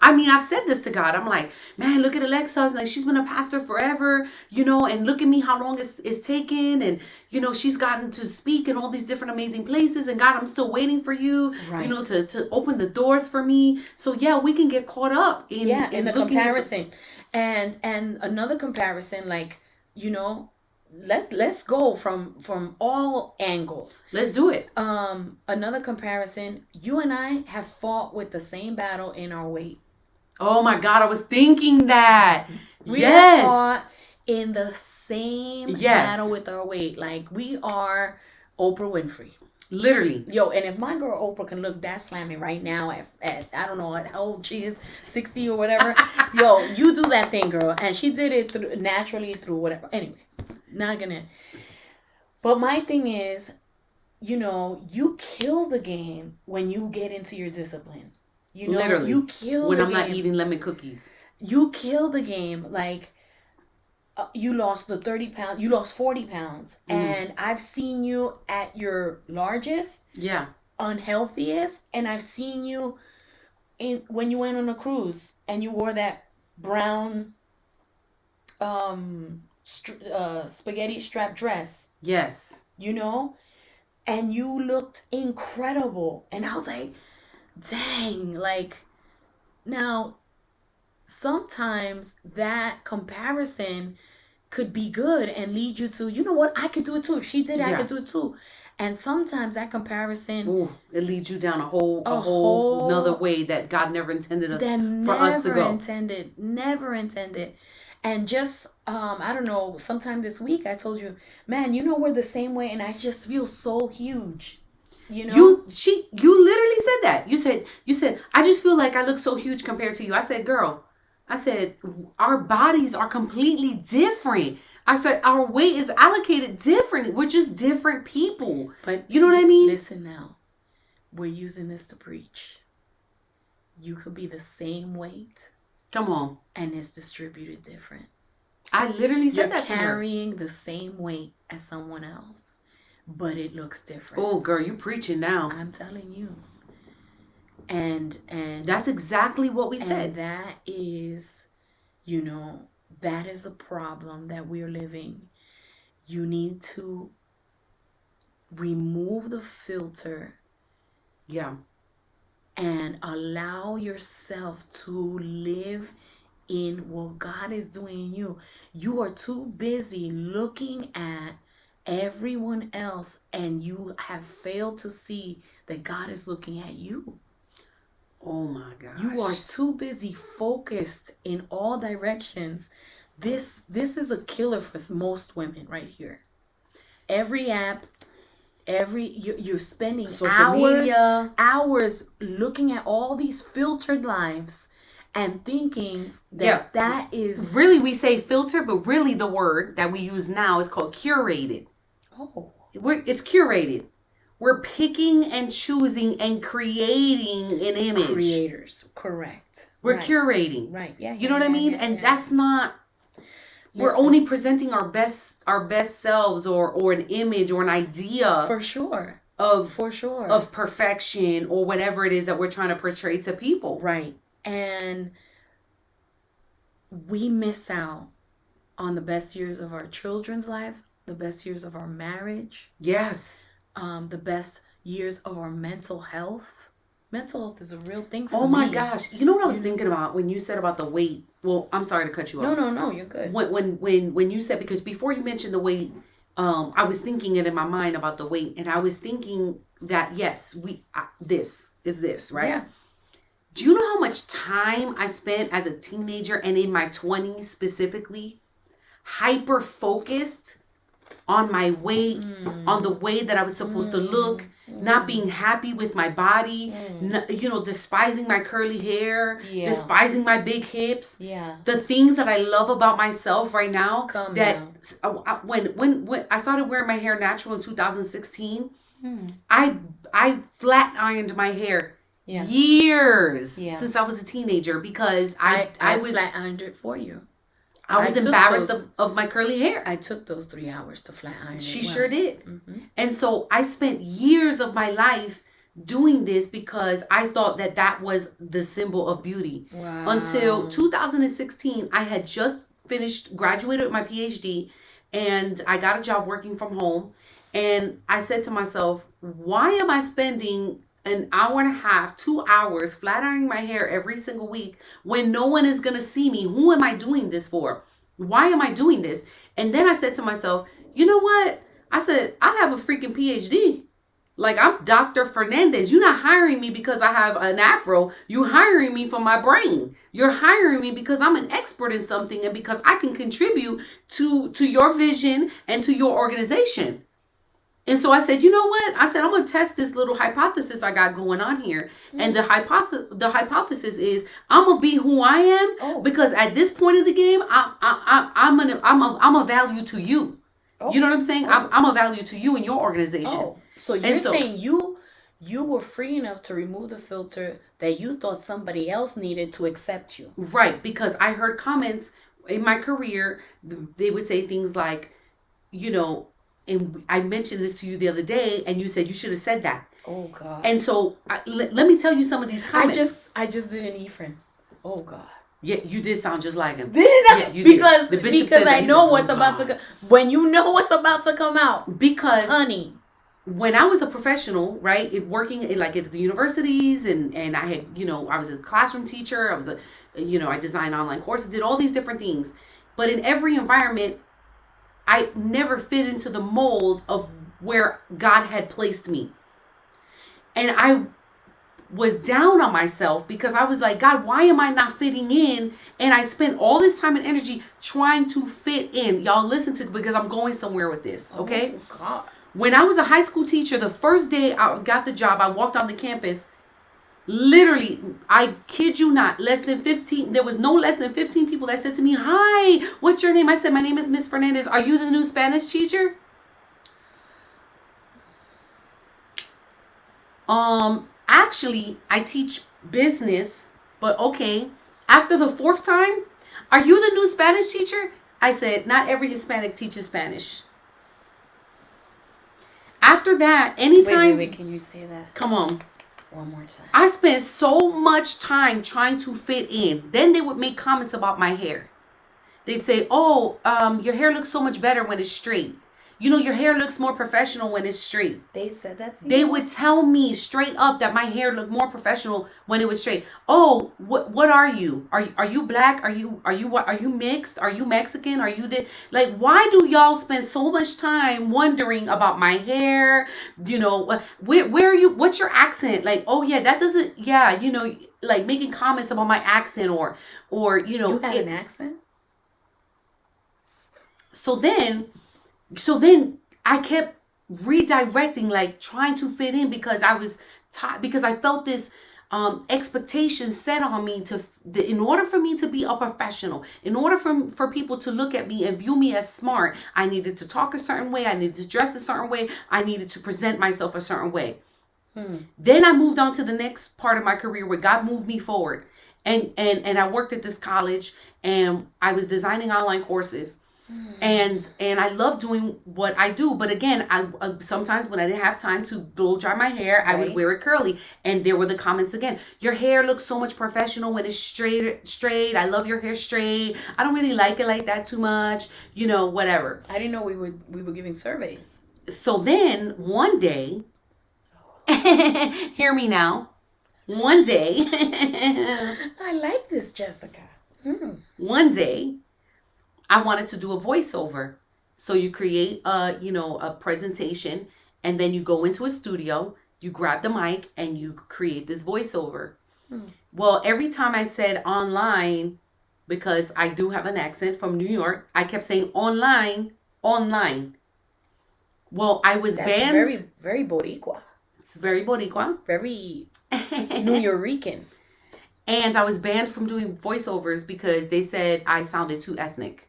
I mean, I've said this to God. I'm like, man, look at Alexa. Like, she's been a pastor forever, and look at me, how long it's taken. And, she's gotten to speak in all these different amazing places. And God, I'm still waiting for you, right, to open the doors for me. So, yeah, we can get caught up in
the comparison. And another comparison, like, let's go from all angles.
Let's do it.
Another comparison, you and I have fought with the same battle in our weight.
Oh my God, I was thinking that.
We have fought in the same battle with our weight. Like, we are Oprah Winfrey.
Literally.
Yo, and if my girl Oprah can look that slamming right now at I don't know how old she is, 60 or whatever. Yo, you do that thing, girl. And she did it naturally through whatever. Anyway, not gonna. But my thing is, you kill the game when you get into your discipline.
Literally.
You kill
when
the
I'm
game.
not eating lemon cookies.
You kill the game. Like, you lost the 30 pounds. You lost 40 pounds. Mm. And I've seen you at your largest.
Yeah.
Unhealthiest. And I've seen you when you went on a cruise and you wore that brown spaghetti strap dress.
Yes.
And you looked incredible. And I was like, dang, like, now sometimes that comparison could be good and lead you to, you know what, I could do it too. If she did it, I could do it too. And sometimes that comparison,
it leads you down a whole another way that God never intended us for us to go.
Never intended. And just, I don't know, sometime this week I told you, man, we're the same way, and I just feel so huge. You
literally said that. You said, I just feel like I look so huge compared to you. I said, girl, our bodies are completely different. I said, our weight is allocated different. We're just different people.
But
you know what I mean?
Listen now, we're using this to preach. You could be the same weight.
Come on.
And it's distributed different.
I literally said that to her.
You're carrying the same weight as someone else, but it looks different.
Oh, girl, you preaching now.
I'm telling you. And
that's exactly what we said.
And that is, that is a problem that we're living. You need to remove the filter.
Yeah.
And allow yourself to live in what God is doing in you. You are too busy looking at everyone else, and you have failed to see that God is looking at you.
Oh my gosh.
You are too busy focused in all directions. This is a killer for most women right here. Every app, you're spending hours looking at all these filtered lives and thinking that is
really, we say filter, but really the word that we use now is called curated.
Oh,
it's curated. We're picking and choosing and creating an image.
Creators, correct.
We're curating,
right? Yeah,
you know what I mean. And that's not. We're only presenting our best selves or an image or an idea
for sure
of perfection or whatever it is that we're trying to portray to people.
Right. And we miss out on the best years of our children's lives, the best years of our marriage.
Yes.
The best years of our mental health. Mental health is a real thing for me.
Oh my gosh. You know what I was thinking about when you said about the weight? Well, I'm sorry to cut you off.
No, you're good.
When you said, because before you mentioned the weight, I was thinking it in my mind about the weight, and I was thinking that yes, this is this, right?
Yeah.
Do you know how much time I spent as a teenager and in my 20s specifically, hyper focused on my weight, on the way that I was supposed to look, not being happy with my body, despising my curly hair, despising my big hips.
Yeah.
The things that I love about myself right now, when I started wearing my hair natural in 2016, I flat ironed my hair years since I was a teenager because I was
flat ironed it for you.
I was embarrassed of my curly hair.
I took those 3 hours to flat iron it.
She sure did. Mm-hmm. And so I spent years of my life doing this because I thought that was the symbol of beauty.
Wow.
Until 2016, I had just graduated with my PhD, and I got a job working from home. And I said to myself, why am I spending an hour and a half, 2 hours flat ironing my hair every single week when no one is going to see me? Who am I doing this for? Why am I doing this? And then I said to myself, you know what? I said, I have a freaking PhD. Like, I'm Dr. Fernandez. You're not hiring me because I have an afro. You're hiring me for my brain. You're hiring me because I'm an expert in something and because I can contribute to your vision and to your organization. And so I said, you know what? I said, I'm going to test this little hypothesis I got going on here. And the hypothesis is I'm going to be who I am because at this point in the game, I'm a value to you. You know what I'm saying? I'm a value to you and your organization.
So you're saying you were free enough to remove the filter that you thought somebody else needed to accept you.
Right. Because I heard comments in my career. They would say things like, and I mentioned this to you the other day, and you said you should have said that.
Oh God!
And so let me tell you some of these comments.
I just did an Ephraim. Oh God!
Yeah, you did sound just like him.
Did it?
Yeah, you because
did. Because I know what's about to come. When you know what's about to come out.
Because
honey,
when I was a professional, right, working at the universities, and I had I was a classroom teacher. I was I designed online courses, did all these different things, but in every environment, I never fit into the mold of where God had placed me. And I was down on myself because I was like, God, why am I not fitting in? And I spent all this time and energy trying to fit in. Y'all listen to, because I'm going somewhere with this, okay?
Oh, God.
When I was a high school teacher, the first day I got the job, I walked on the campus. Literally, I kid you not, there was no less than 15 people that said to me, hi, what's your name? I said, my name is Miss Fernandez. Are you the new Spanish teacher? Actually, I teach business, but okay. After the 4th time, are you the new Spanish teacher? I said, not every Hispanic teaches Spanish. After that, anytime.
Wait, can you say that?
Come on.
One more time.
I spent so much time trying to fit in. Then they would make comments about my hair. They'd say, your hair looks so much better when it's straight. Your hair looks more professional when it's straight.
They said that to you?
They would tell me straight up that my hair looked more professional when it was straight. Oh, what are you? Are you black? Are you mixed? Are you Mexican? Are you like, why do y'all spend so much time wondering about my hair? Where are you? What's your accent? Like, oh yeah, that doesn't, yeah, like making comments about my accent or
You have an accent?
So then I kept redirecting, like trying to fit in because I was because I felt this expectation set on me in order for me to be a professional, in order for people to look at me and view me as smart, I needed to talk a certain way, I needed to dress a certain way, I needed to present myself a certain way. Then I moved on to the next part of my career where God moved me forward. And I worked at this college and I was designing online courses. And I love doing what I do. But again, I sometimes when I didn't have time to blow dry my hair, I would wear it curly. And there were the comments again. Your hair looks so much professional when it's straight. I love your hair straight. I don't really like it like that too much. You know, whatever.
I didn't know we were giving surveys.
So then one day, hear me now. One day.
I like this, Jessica.
One day, I wanted to do a voiceover. So you create a presentation, and then you go into a studio, you grab the mic, and you create this voiceover. Well, every time I said online, because I do have an accent from New York, I kept saying online. Well, I was banned.
Very, very Boricua.
It's very Boricua.
Very New Yorican.
And I was banned from doing voiceovers because they said I sounded too ethnic.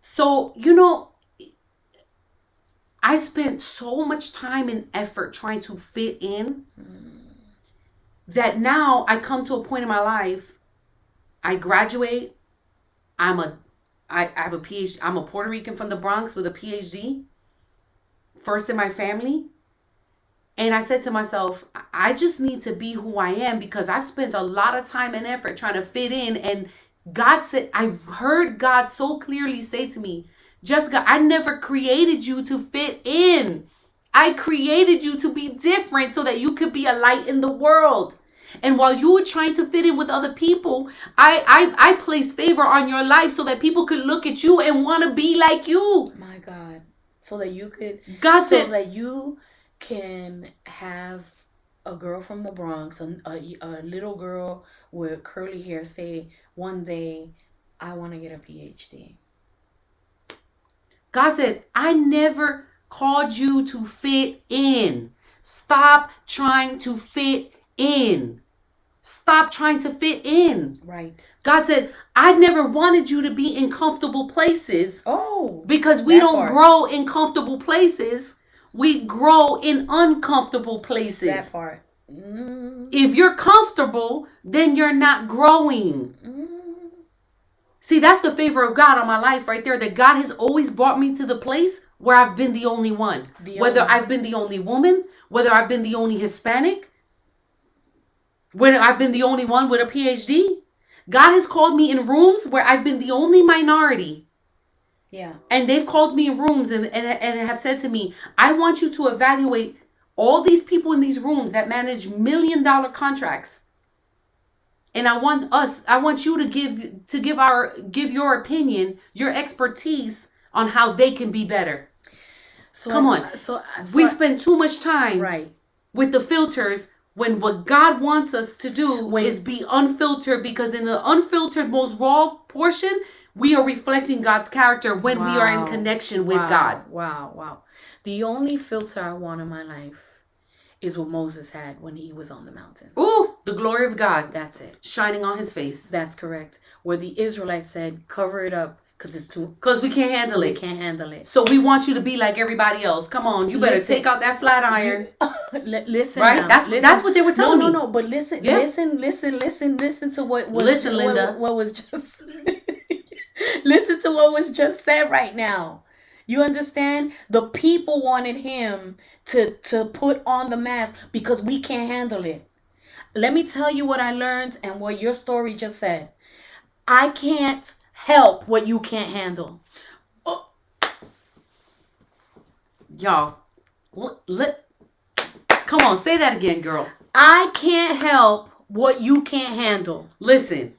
So, I spent so much time and effort trying to fit in that now I come to a point in my life, I graduate, I have a PhD, I'm a Puerto Rican from the Bronx with a PhD, first in my family. And I said to myself, I just need to be who I am because I've spent a lot of time and effort trying to fit in. And God said, I heard God so clearly say to me, Jessica, I never created you to fit in. I created you to be different so that you could be a light in the world. And while you were trying to fit in with other people, I placed favor on your life so that people could look at you and want to be like you.
My God. So that you could,
God said,
so that you can have a girl from the Bronx, a little girl with curly hair say, one day, I want to get a PhD.
God said, I never called you to fit in. Stop trying to fit in. Stop trying to fit in.
Right.
God said, I never wanted you to be in comfortable places.
Oh.
Because we don't grow in comfortable places. We grow in uncomfortable places.
That part.
If you're comfortable, then you're not growing. See, that's the favor of God on my life right there. That God has always brought me to the place where I've been the only one. Whether I've been the only woman, whether I've been the only Hispanic, whether I've been the only one with a PhD. God has called me in rooms where I've been the only minority.
Yeah.
And they've called me in rooms and have said to me, I want you to evaluate all these people in these rooms that manage $1 million contracts. And I want you to give your opinion, your expertise on how they can be better.
So
come on. We spend too much time with the filters when what God wants us to do is be unfiltered, because in the unfiltered, most raw portion, we are reflecting God's character when we are in connection with God.
Wow. The only filter I want in my life is what Moses had when he was on the mountain.
Ooh, the glory of God.
That's it.
Shining on his face.
That's correct. Where the Israelites said, cover it up
because we can't handle it.
We can't handle it.
So we want you to be like everybody else. Come on, you better take out that flat iron.
Listen,
right?
Now,
that's what they were telling me.
No. But listen to what was
Linda.
What was just listen to what was just said right now. You understand? The people wanted him to put on the mask because we can't handle it. Let me tell you what I learned and what your story just said. I can't help what you can't handle.
Oh. Y'all, come on, say that again, girl.
I can't help what you can't handle.
Listen.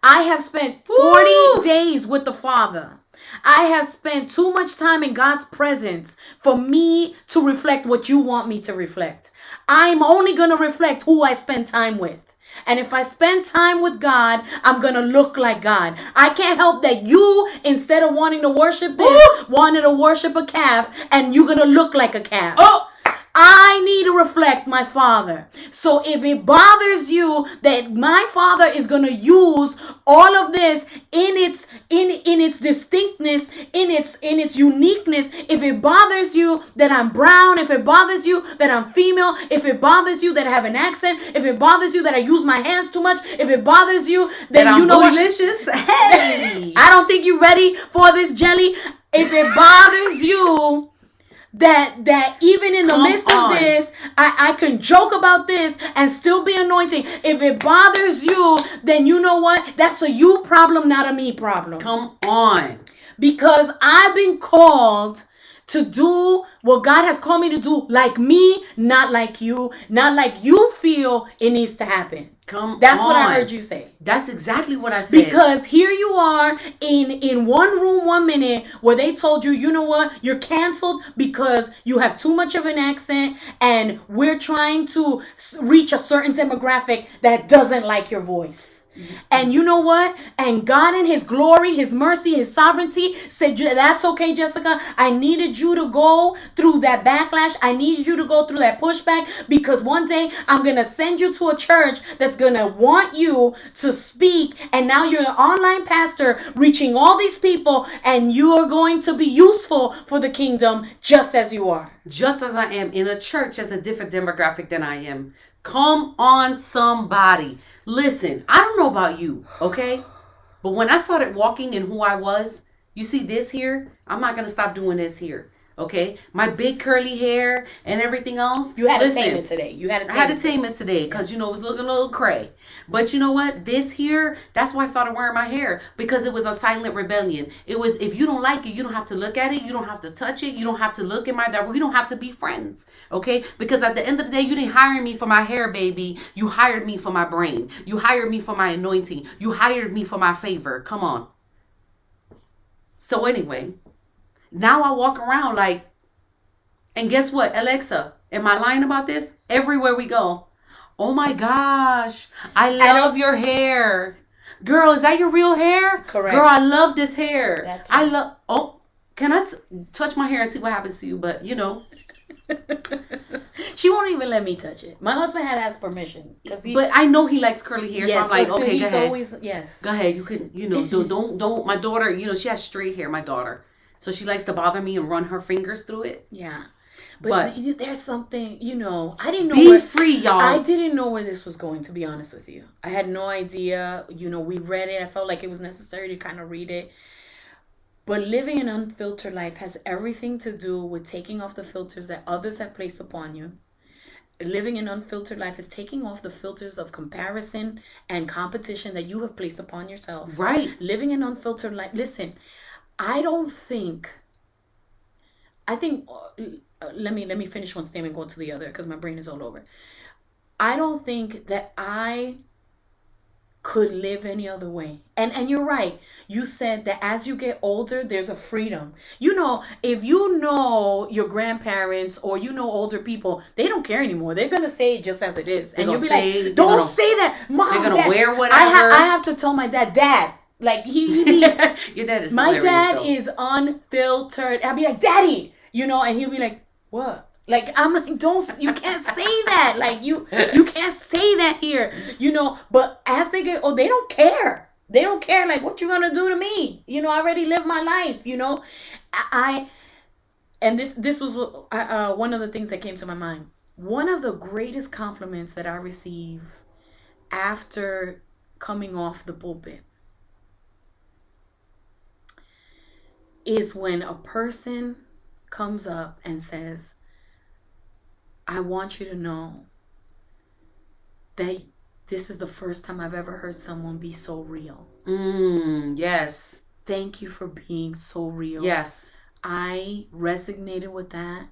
I have spent 40 days with the Father. I have spent too much time in God's presence for me to reflect what you want me to reflect. I'm only going to reflect who I spend time with. And if I spend time with God, I'm going to look like God. I can't help that you, instead of wanting to worship this, wanted to worship a calf, and you're going to look like a calf.
I need to reflect my Father. So if it bothers you that my Father is going to use all of this in its distinctness, in its uniqueness, if it bothers you that I'm brown, if it bothers you that I'm female, if it bothers you that I have an accent, if it bothers you that I use my hands too much, if it bothers you then
that
you
I'm
know
bootylicious. Hey,
I don't think you're ready for this jelly. If it bothers you that even in the midst of this, I can joke about this and still be anointing. If it bothers you, then you know what? That's a you problem, not a me problem.
Come on.
Because I've been called to do what God has called me to do, like me, not like you feel it needs to happen. That's what I heard you say.
That's exactly what I said.
Because here you are in one room 1 minute where they told you, you know what, you're canceled because you have too much of an accent and we're trying to reach a certain demographic that doesn't like your voice. And you know what? And God in his glory, his mercy, his sovereignty said, that's okay, Jessica. I needed you to go through that backlash. I needed you to go through that pushback because one day I'm going to send you to a church that's going to want you to speak. And now you're an online pastor reaching all these people and you are going to be useful for the kingdom just as you are.
Just as I am in a church that's a different demographic than I am. Come on, somebody. Listen, I don't know about you, okay? But when I started walking in who I was, you see this here? I'm not going to stop doing this here, okay? My big curly hair and everything else.
You had to tame it today.
I had to tame it today because, you know, it was looking a little cray. But you know what? This here, that's why I started wearing my hair. Because it was a silent rebellion. It was, if you don't like it, you don't have to look at it. You don't have to touch it. You don't have to look in my direction. You don't have to be friends. Okay? Because at the end of the day, you didn't hire me for my hair, baby. You hired me for my brain. You hired me for my anointing. You hired me for my favor. Come on. So anyway, now I walk around like, and guess what, Alexa? Am I lying about this? Everywhere we go. Oh my gosh, I love your hair. Girl, is that your real hair?
Correct.
Girl, I love this hair.
That's right.
Can I touch my hair and see what happens to you? But, you know.
She won't even let me touch it. My husband had to ask permission.
But I know he likes curly hair, so I'm like, okay, go ahead.
Always, yes.
Go ahead, you can, you know, don't, my daughter, you know, she has straight hair, my daughter. So she likes to bother me and run her fingers through it.
Yeah. But there's something, you know, I didn't know.
Be free, y'all.
I didn't know where this was going, to be honest with you. I had no idea. You know, we read it. I felt like it was necessary to kind of read it. But living an unfiltered life has everything to do with taking off the filters that others have placed upon you. Living an unfiltered life is taking off the filters of comparison and competition that you have placed upon yourself.
Right.
Living an unfiltered life. Listen, I think let me finish one statement, go to the other because my brain is all over. I don't think that I could live any other way. And you're right. You said that as you get older, there's a freedom. You know, if you know your grandparents or you know older people, they don't care anymore. They're going to say it just as it is. And you'll be like, don't say that. Mom,
they're going to wear whatever.
I have to tell my dad, like he
your dad is
my dad
though.
Is unfiltered. I'll be like, Daddy, you know, and he'll be like, what? Like, I'm like, you can't say that. Like, you can't say that here, you know. But as they get old, they don't care. They don't care. Like, what you gonna do to me? You know, I already lived my life, you know. And this was one of the things that came to my mind. One of the greatest compliments that I receive after coming off the pulpit is when a person comes up and says, I want you to know that this is the first time I've ever heard someone be so real.
Yes.
Thank you for being so real.
Yes.
I resonated with that.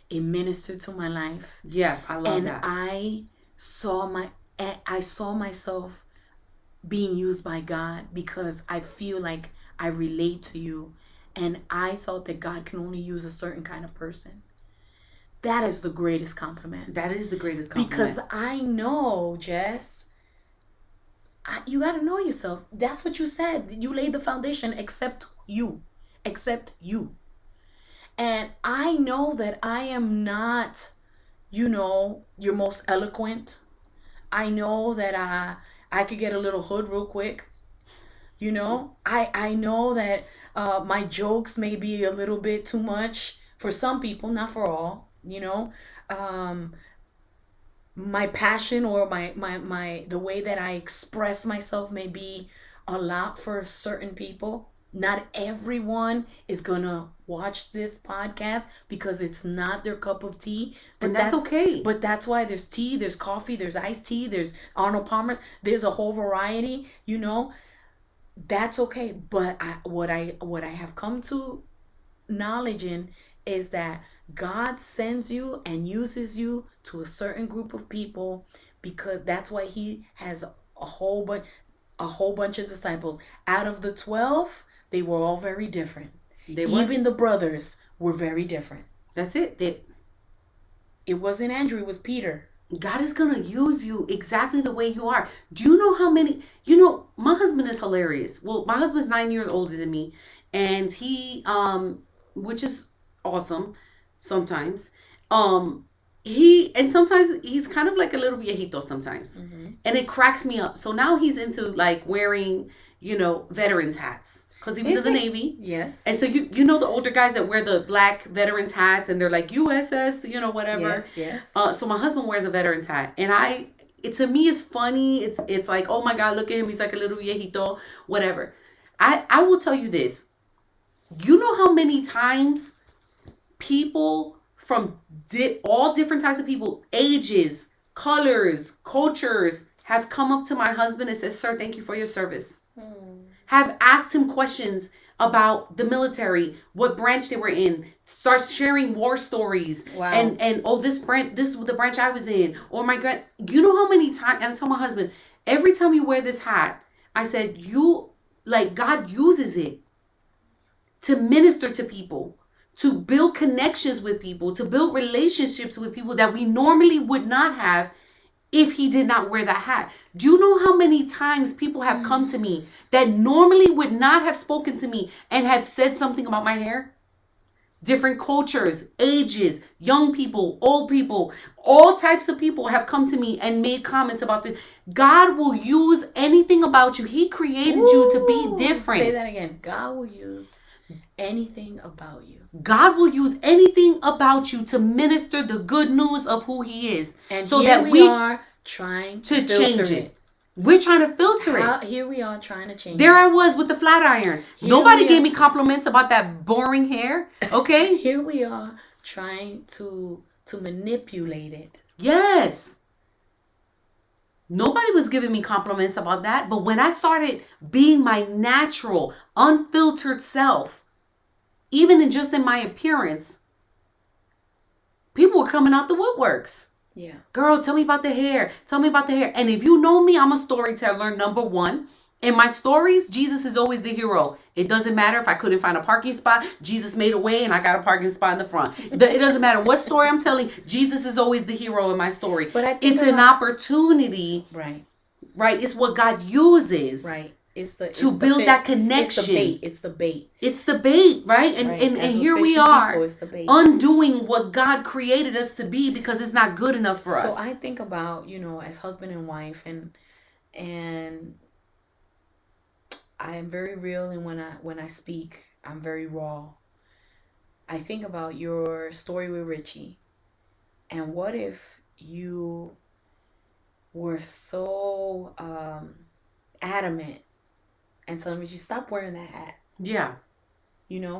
It ministered to my life.
Yes, I love that.
And I saw myself being used by God because I feel like I relate to you. And I thought that God can only use a certain kind of person. That is the greatest compliment.
That is the greatest compliment.
Because I know, Jess, you got to know yourself. That's what you said. You laid the foundation except you. Except you. And I know that I am not you're most eloquent. I know that I could get a little hood real quick. I know that my jokes may be a little bit too much for some people, not for all. My passion or my the way that I express myself may be a lot for certain people. Not everyone is gonna watch this podcast because it's not their cup of tea. But
And that's okay.
But that's why there's tea, there's coffee, there's iced tea, there's Arnold Palmer's, there's a whole variety. That's okay. But what I have come to knowledge in is that God sends you and uses you to a certain group of people, because that's why he has a whole bunch of disciples. Out of the 12, they were all very different. Even the brothers were very different.
That's it.
It wasn't Andrew, it was Peter.
God is going to use you exactly the way you are. Do you know how many... my husband is hilarious. Well, my husband's 9 years older than me. And he, which is awesome sometimes. And sometimes he's kind of like a little viejito sometimes. Mm-hmm. And it cracks me up. So now he's into like wearing, veterans hats. Because he was in the Navy.
Yes.
And so you know the older guys that wear the black veterans hats and they're like USS, whatever.
Yes.
So my husband wears a veterans hat. And to me it's funny. It's like, oh my God, look at him. He's like a little viejito, whatever. I will tell you this. You know how many times people from all different types of people, ages, colors, cultures, have come up to my husband and said, "Sir, thank you for your service." Have asked him questions about the military, what branch they were in, start sharing war stories.
Wow.
And this was the branch I was in. Or my God, you know how many times, and I told my husband, every time you wear this hat, I said, God uses it to minister to people, to build connections with people, to build relationships with people that we normally would not have if he did not wear that hat. Do you know how many times people have come to me that normally would not have spoken to me and have said something about my hair? Different cultures, ages, young people, old people, all types of people have come to me and made comments about this. God will use anything about you. He created you to be different.
Say that again. God will use anything about you.
God will use anything about you to minister the good news of who he is.
And so here that we are trying to change it.
We're trying to filter it.
Here we are trying to change
There
it.
I was with the flat iron. Nobody gave me compliments about that boring hair. Okay?
Here we are trying to manipulate it.
Yes. Nobody was giving me compliments about that. But when I started being my natural, unfiltered self, even in my appearance, people were coming out the woodworks.
Yeah.
Girl, tell me about the hair. Tell me about the hair. And if you know me, I'm a storyteller, number one. In my stories, Jesus is always the hero. It doesn't matter if I couldn't find a parking spot. Jesus made a way and I got a parking spot in the front. It doesn't matter what story I'm telling. Jesus is always the hero in my story. But it's an opportunity.
Right.
Right. It's what God uses.
Right. It's
build that connection.
It's the bait.
It's the bait, right? And here we are undoing what God created us to be because it's not good enough for us.
So I think about, as husband and wife, and I am very real, and when I speak, I'm very raw. I think about your story with Richie, and what if you were so adamant and telling Richie, stop wearing that hat.
Yeah.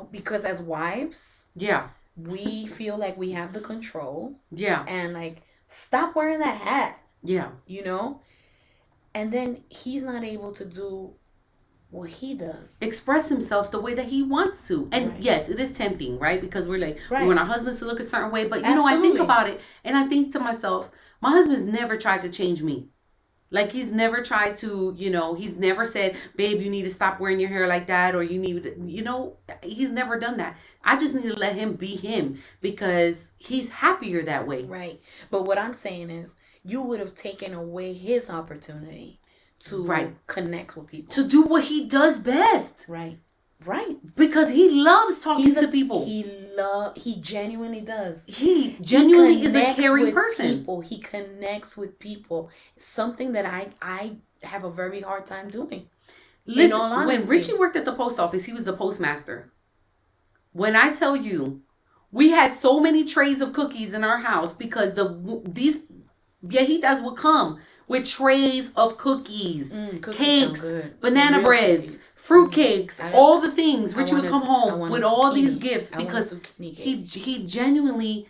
Because as wives,
yeah,
we feel like we have the control.
Yeah.
And stop wearing that hat.
Yeah.
And then he's not able to do what he does.
Express himself the way that he wants to. And
right.
Yes, it is tempting, right? Because we're like,
right.
we want our husbands to look a certain way. But,
Absolutely.
I think about it and I think to myself, my husband's never tried to change me. Like, he's never tried to, he's never said, babe, you need to stop wearing your hair like that. Or you need, he's never done that. I just need to let him be him because he's happier that way.
Right. But what I'm saying is you would have taken away his opportunity to connect with people.
To do what he does best.
Right. Right.
Because he loves talking to people.
He genuinely does.
He genuinely is a caring
with
person.
People. He connects with people. Something that I have a very hard time doing.
Listen, when Richie worked at the post office, he was the postmaster. When I tell you, we had so many trays of cookies in our house because he would come with trays of cookies, cakes, banana breads, fruit cakes, all the things. Richie would come home with all these gifts because he genuinely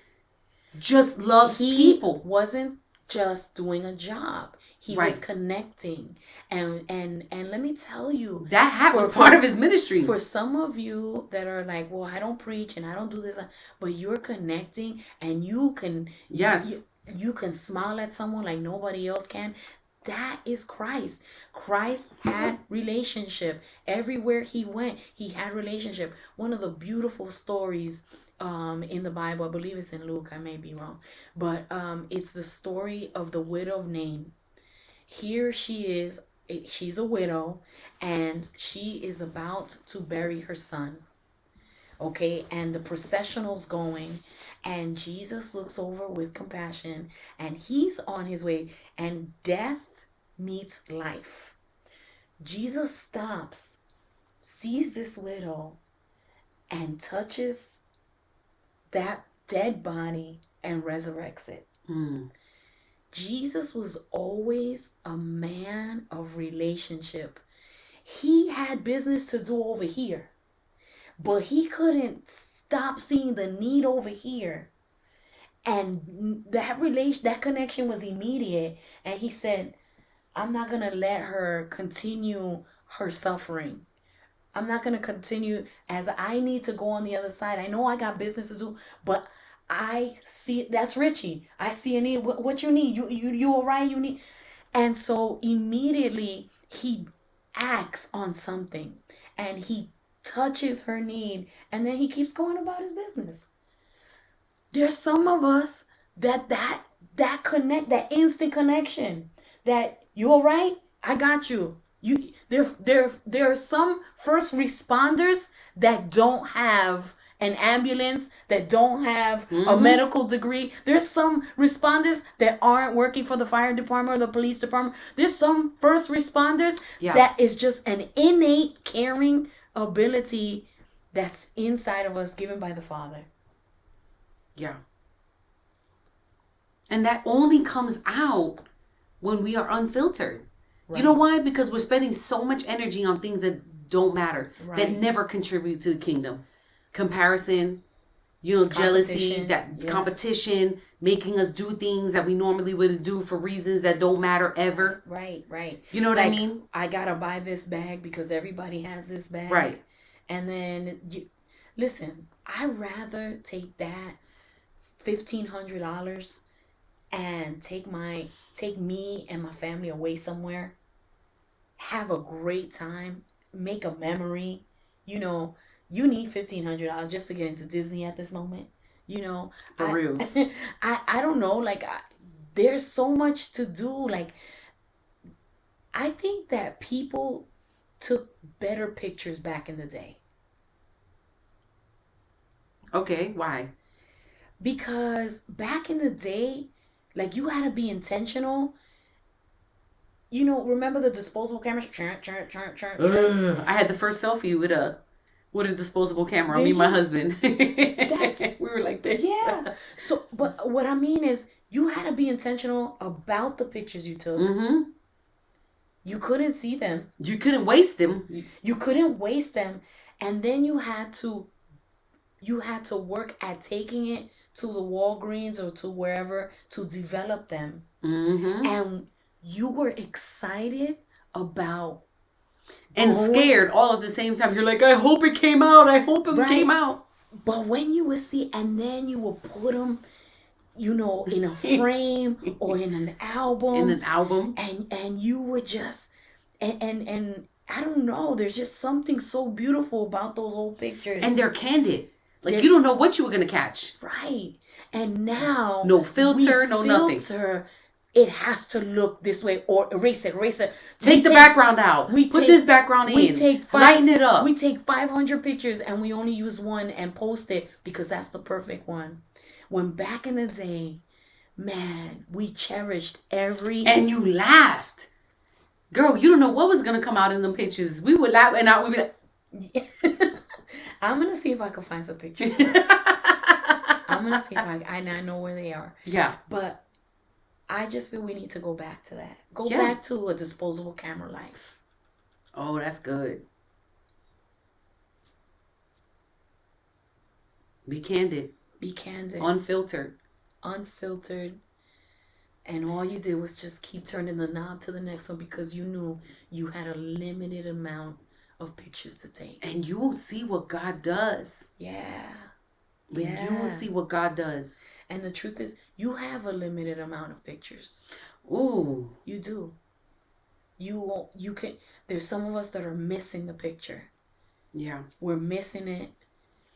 just loves people.
He wasn't just doing a job. He was connecting. And let me tell you,
that was part of his ministry.
For some of you that are like, well, I don't preach and I don't do this, but you're connecting and you can you can smile at someone like nobody else can. That is Christ. Christ had relationship. Everywhere he went, he had relationship. One of the beautiful stories in the Bible, I believe it's in Luke, I may be wrong, but it's the story of the widow of Nain. Here she is, she's a widow, and she is about to bury her son. Okay, and the processional's going, and Jesus looks over with compassion, and he's on his way, and death meets life. Jesus stops, sees this widow, and touches that dead body and resurrects it. Jesus was always a man of relationship. He had business to do over here, but he couldn't stop seeing the need over here. And that connection was immediate. And he said, I'm not going to let her continue her suffering. I'm not going to continue, as I need to go on the other side. I know I got business to do, but I see, that's Richie. I see a need. What you need? You all right? You need. And so immediately he acts on something and he touches her need, and then he keeps going about his business. There's some of us that connect, that instant connection, that you all right? I got you. There are some first responders that don't have an ambulance, that don't have a medical degree. There's some responders that aren't working for the fire department or the police department. There's some first responders that is just an innate caring ability that's inside of us, given by the Father.
Yeah. And that only comes out when we are unfiltered. Right. You know why? Because we're spending so much energy on things that don't matter, that never contribute to the kingdom. Comparison, jealousy, competition, making us do things that we normally would do for reasons that don't matter ever.
Right.
You know what I mean?
I gotta buy this bag because everybody has this bag.
Right.
And then, listen, I'd rather take that $1,500 and take me and my family away somewhere, have a great time, make a memory. You need $1,500 just to get into Disney at this moment.
For real.
I don't know. There's so much to do. I think that people took better pictures back in the day.
Okay, why?
Because back in the day, you had to be intentional. Remember the disposable cameras?
I had the first selfie with a disposable camera. Me and my husband. We were like this.
Yeah. So, but what I mean is, you had to be intentional about the pictures you took. Mm-hmm. You couldn't see them.
You couldn't waste them.
You couldn't waste them. And then you had to work at taking it to the Walgreens or to wherever to develop them. Mm-hmm. And you were excited about
and scared all at the same time. You're like, I hope it came out. I hope it came out.
But when you would see, and then you would put them, in a frame or in an album. And you would just, and I don't know, there's just something so beautiful about those old pictures.
And they're candid. You don't know what you were going to catch.
Right. And now.
No filter, no nothing.
it has to look this way, or erase it.
Take the background out. Put this background in. Lighten it up.
We take 500 pictures and we only use one and post it because that's the perfect one. When back in the day, man, we cherished every...
And you laughed. Girl, you don't know what was going to come out in them pictures. We would laugh and we'd be like...
I'm going to see if I can find some pictures. I'm going to see if I know where they are.
Yeah.
But I just feel we need to go back to that. Go back to a disposable camera life.
Oh, that's good. Be candid.
Be candid.
Unfiltered.
And all you did was just keep turning the knob to the next one because you knew you had a limited amount of pictures to take.
And you'll see what God does.
Yeah.
You will see what God does.
And the truth is, you have a limited amount of pictures.
Ooh.
You do. You can. There's some of us that are missing the picture.
Yeah.
We're missing it.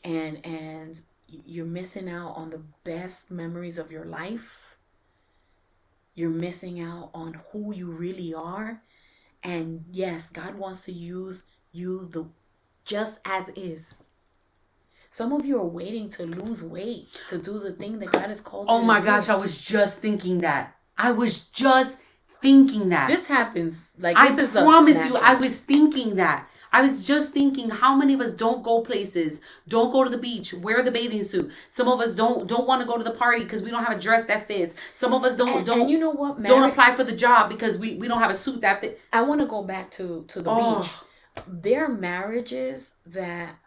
And you're missing out on the best memories of your life. You're missing out on who you really are. And yes, God wants to use you just as is. Some of you are waiting to lose weight to do the thing that God has called you to do.
Oh my gosh, I was just thinking that. This
happens. Like,
I
this is
promise you, I was thinking that. I was just thinking, how many of us don't go places, don't go to the beach, wear the bathing suit. Some of us don't want to go to the party because we don't have a dress that fits. Some of us don't
you know what,
don't apply for the job because we don't have a suit that fits.
I want to go back to the beach. There are marriages that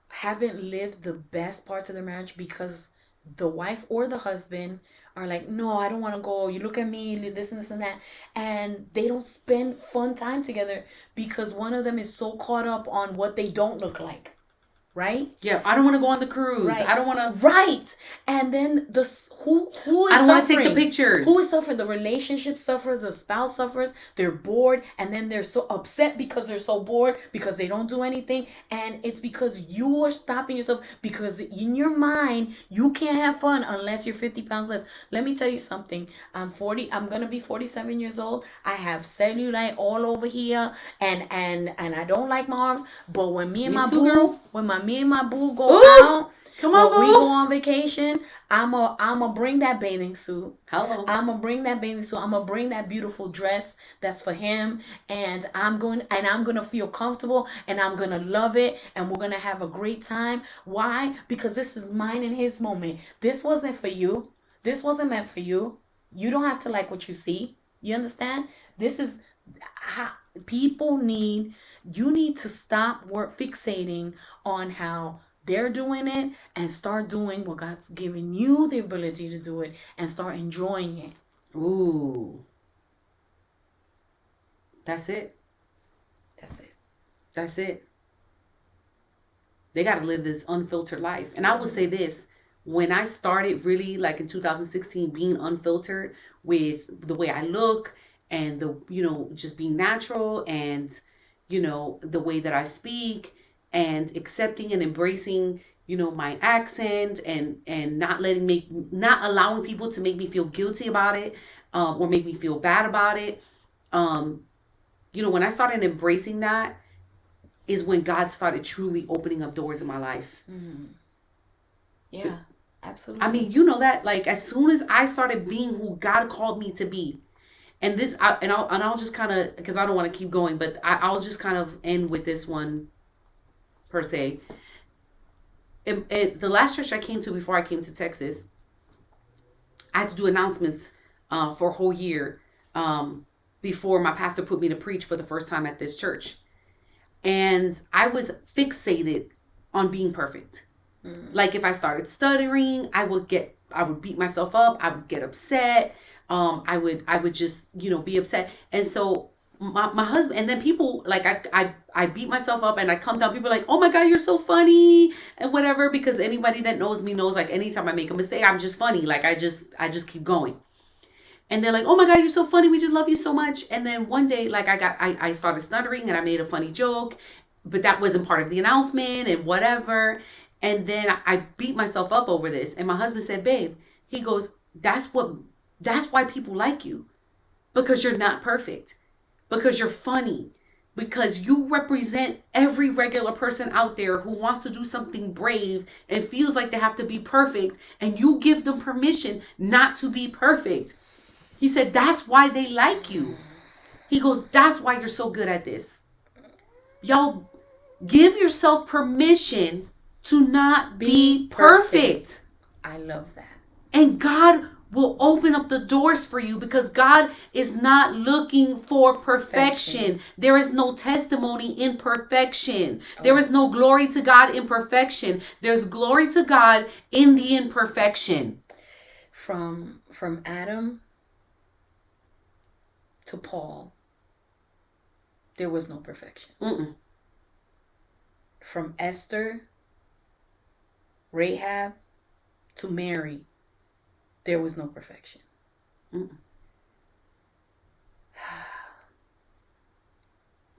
haven't lived the best parts of their marriage because the wife or the husband are like, no, I don't want to go. You look at me, this and this and that. And they don't spend fun time together because one of them is so caught up on what they don't look like. Right?
Yeah, I don't want to go on the cruise.
Right.
I don't want to.
Right. And then who is suffering?
I don't want to take the pictures.
Who is suffering? The relationship suffers. The spouse suffers. They're bored, and then they're so upset because they're so bored because they don't do anything, and it's because you are stopping yourself because in your mind you can't have fun unless you're 50 pounds less. Let me tell you something. I'm 40. I'm gonna be 47 years old. I have cellulite all over here, and I don't like my arms. But when me and my boo go out,
come on,
when we go on vacation, I'ma bring that bathing suit.
Hello.
I'ma bring that bathing suit. I'ma bring that beautiful dress that's for him, and I'm gonna feel comfortable, and I'm gonna love it, and we're gonna have a great time. Why? Because this is mine and his moment. This wasn't for you. This wasn't meant for you. You don't have to like what you see. You understand? This is how you need to stop fixating on how they're doing it and start doing what God's given you the ability to do it and start enjoying it.
Ooh. That's it. They got to live this unfiltered life. And I will say this, when I started really like in 2016 being unfiltered with the way I look and just being natural and the way that I speak and accepting and embracing my accent and not allowing people to make me feel guilty about it or make me feel bad about it. When I started embracing that is when God started truly opening up doors in my life.
Mm-hmm. Yeah, absolutely.
I mean, that like as soon as I started being who God called me to be, and I'll just kind of, because I don't want to keep going, but I'll just kind of end with this one per se. The last church I came to before I came to Texas, I had to do announcements for a whole year before my pastor put me to preach for the first time at this church. And I was fixated on being perfect. Like if I started stuttering, I would beat myself up. I would get upset. I would just, be upset. And so my husband, and then people like, I beat myself up and I come down, people are like, oh my God, you're so funny and whatever, because anybody that knows me knows like anytime I make a mistake, I'm just funny. Like I just keep going. And they're like, oh my God, you're so funny. We just love you so much. And then one day, like I started stuttering and I made a funny joke, but that wasn't part of the announcement and whatever. And then I beat myself up over this. And my husband said, babe, he goes, that's what That's why people like you. Because you're not perfect. Because you're funny. Because you represent every regular person out there who wants to do something brave and feels like they have to be perfect, and you give them permission not to be perfect. He said, that's why they like you. He goes, that's why you're so good at this. Y'all, give yourself permission to not be perfect.
I love that.
And God will open up the doors for you, because God is not looking for perfection. There is no testimony in perfection. There is no glory to God in perfection. There's glory to God in the imperfection.
From Adam to Paul, there was no perfection. From Esther, Rahab to Mary, there was no perfection.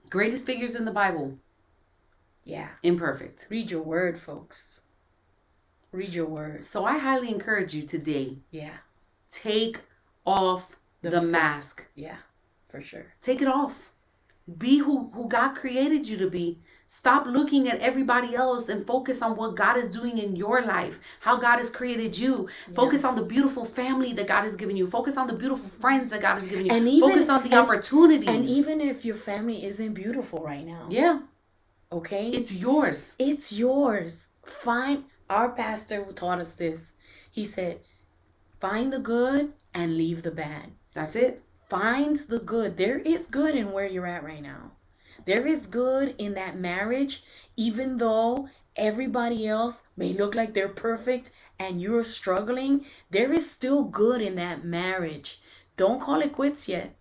Greatest figures in the Bible.
Yeah.
Imperfect.
Read your word, folks. Read your word.
So I highly encourage you today.
Yeah.
Take off the mask.
Yeah, for sure.
Take it off. Be who God created you to be. Stop looking at everybody else and focus on what God is doing in your life, how God has created you. Focus on the beautiful family that God has given you. Focus on the beautiful friends that God has given you. And focus on the opportunities.
And even if your family isn't beautiful right now.
Yeah.
Okay?
It's yours.
It's yours. Our pastor who taught us this, he said, find the good and leave the bad.
That's it.
Find the good. There is good in where you're at right now. There is good in that marriage, even though everybody else may look like they're perfect and you're struggling. There is still good in that marriage. Don't call it quits yet.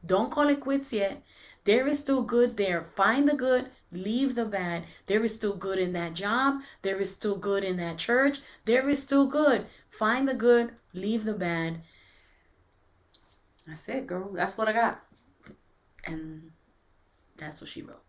Don't call it quits yet. There is still good there. Find the good, leave the bad. There is still good in that job. There is still good in that church. There is still good. Find the good, leave the bad.
That's it, girl. That's what I got.
And that's what she wrote.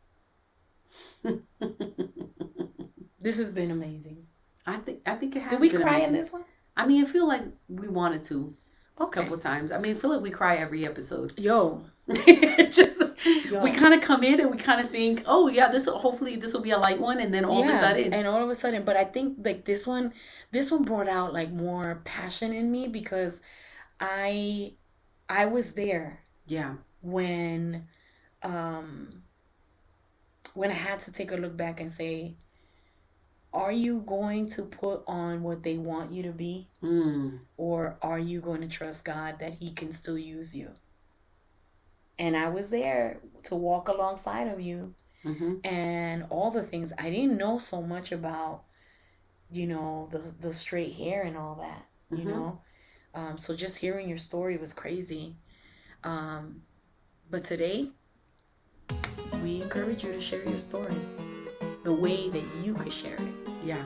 This has been amazing.
I think it has.
Did we
been
cry
amazing.
in this one?
I mean, I feel like we wanted to.
Okay.
A couple times. I mean, I feel like we cry every episode.
Yo.
We kind of come in and we kind of think, oh yeah, hopefully this will be a light one, and then all of a sudden.
But I think like this one brought out like more passion in me, because I was there.
Yeah.
When I had to take a look back and say, are you going to put on what they want you to be? Or are you going to trust God that He can still use you? And I was there to walk alongside of you. And all the things. I didn't know so much about, the straight hair and all that, you know. So just hearing your story was crazy. But today, we encourage you to share your story the way that you could share it.
Yeah.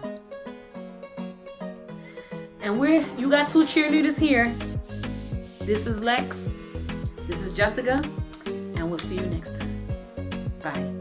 And you got two cheerleaders here. This is Lex.
This is Jessica.
And we'll see you next time.
Bye.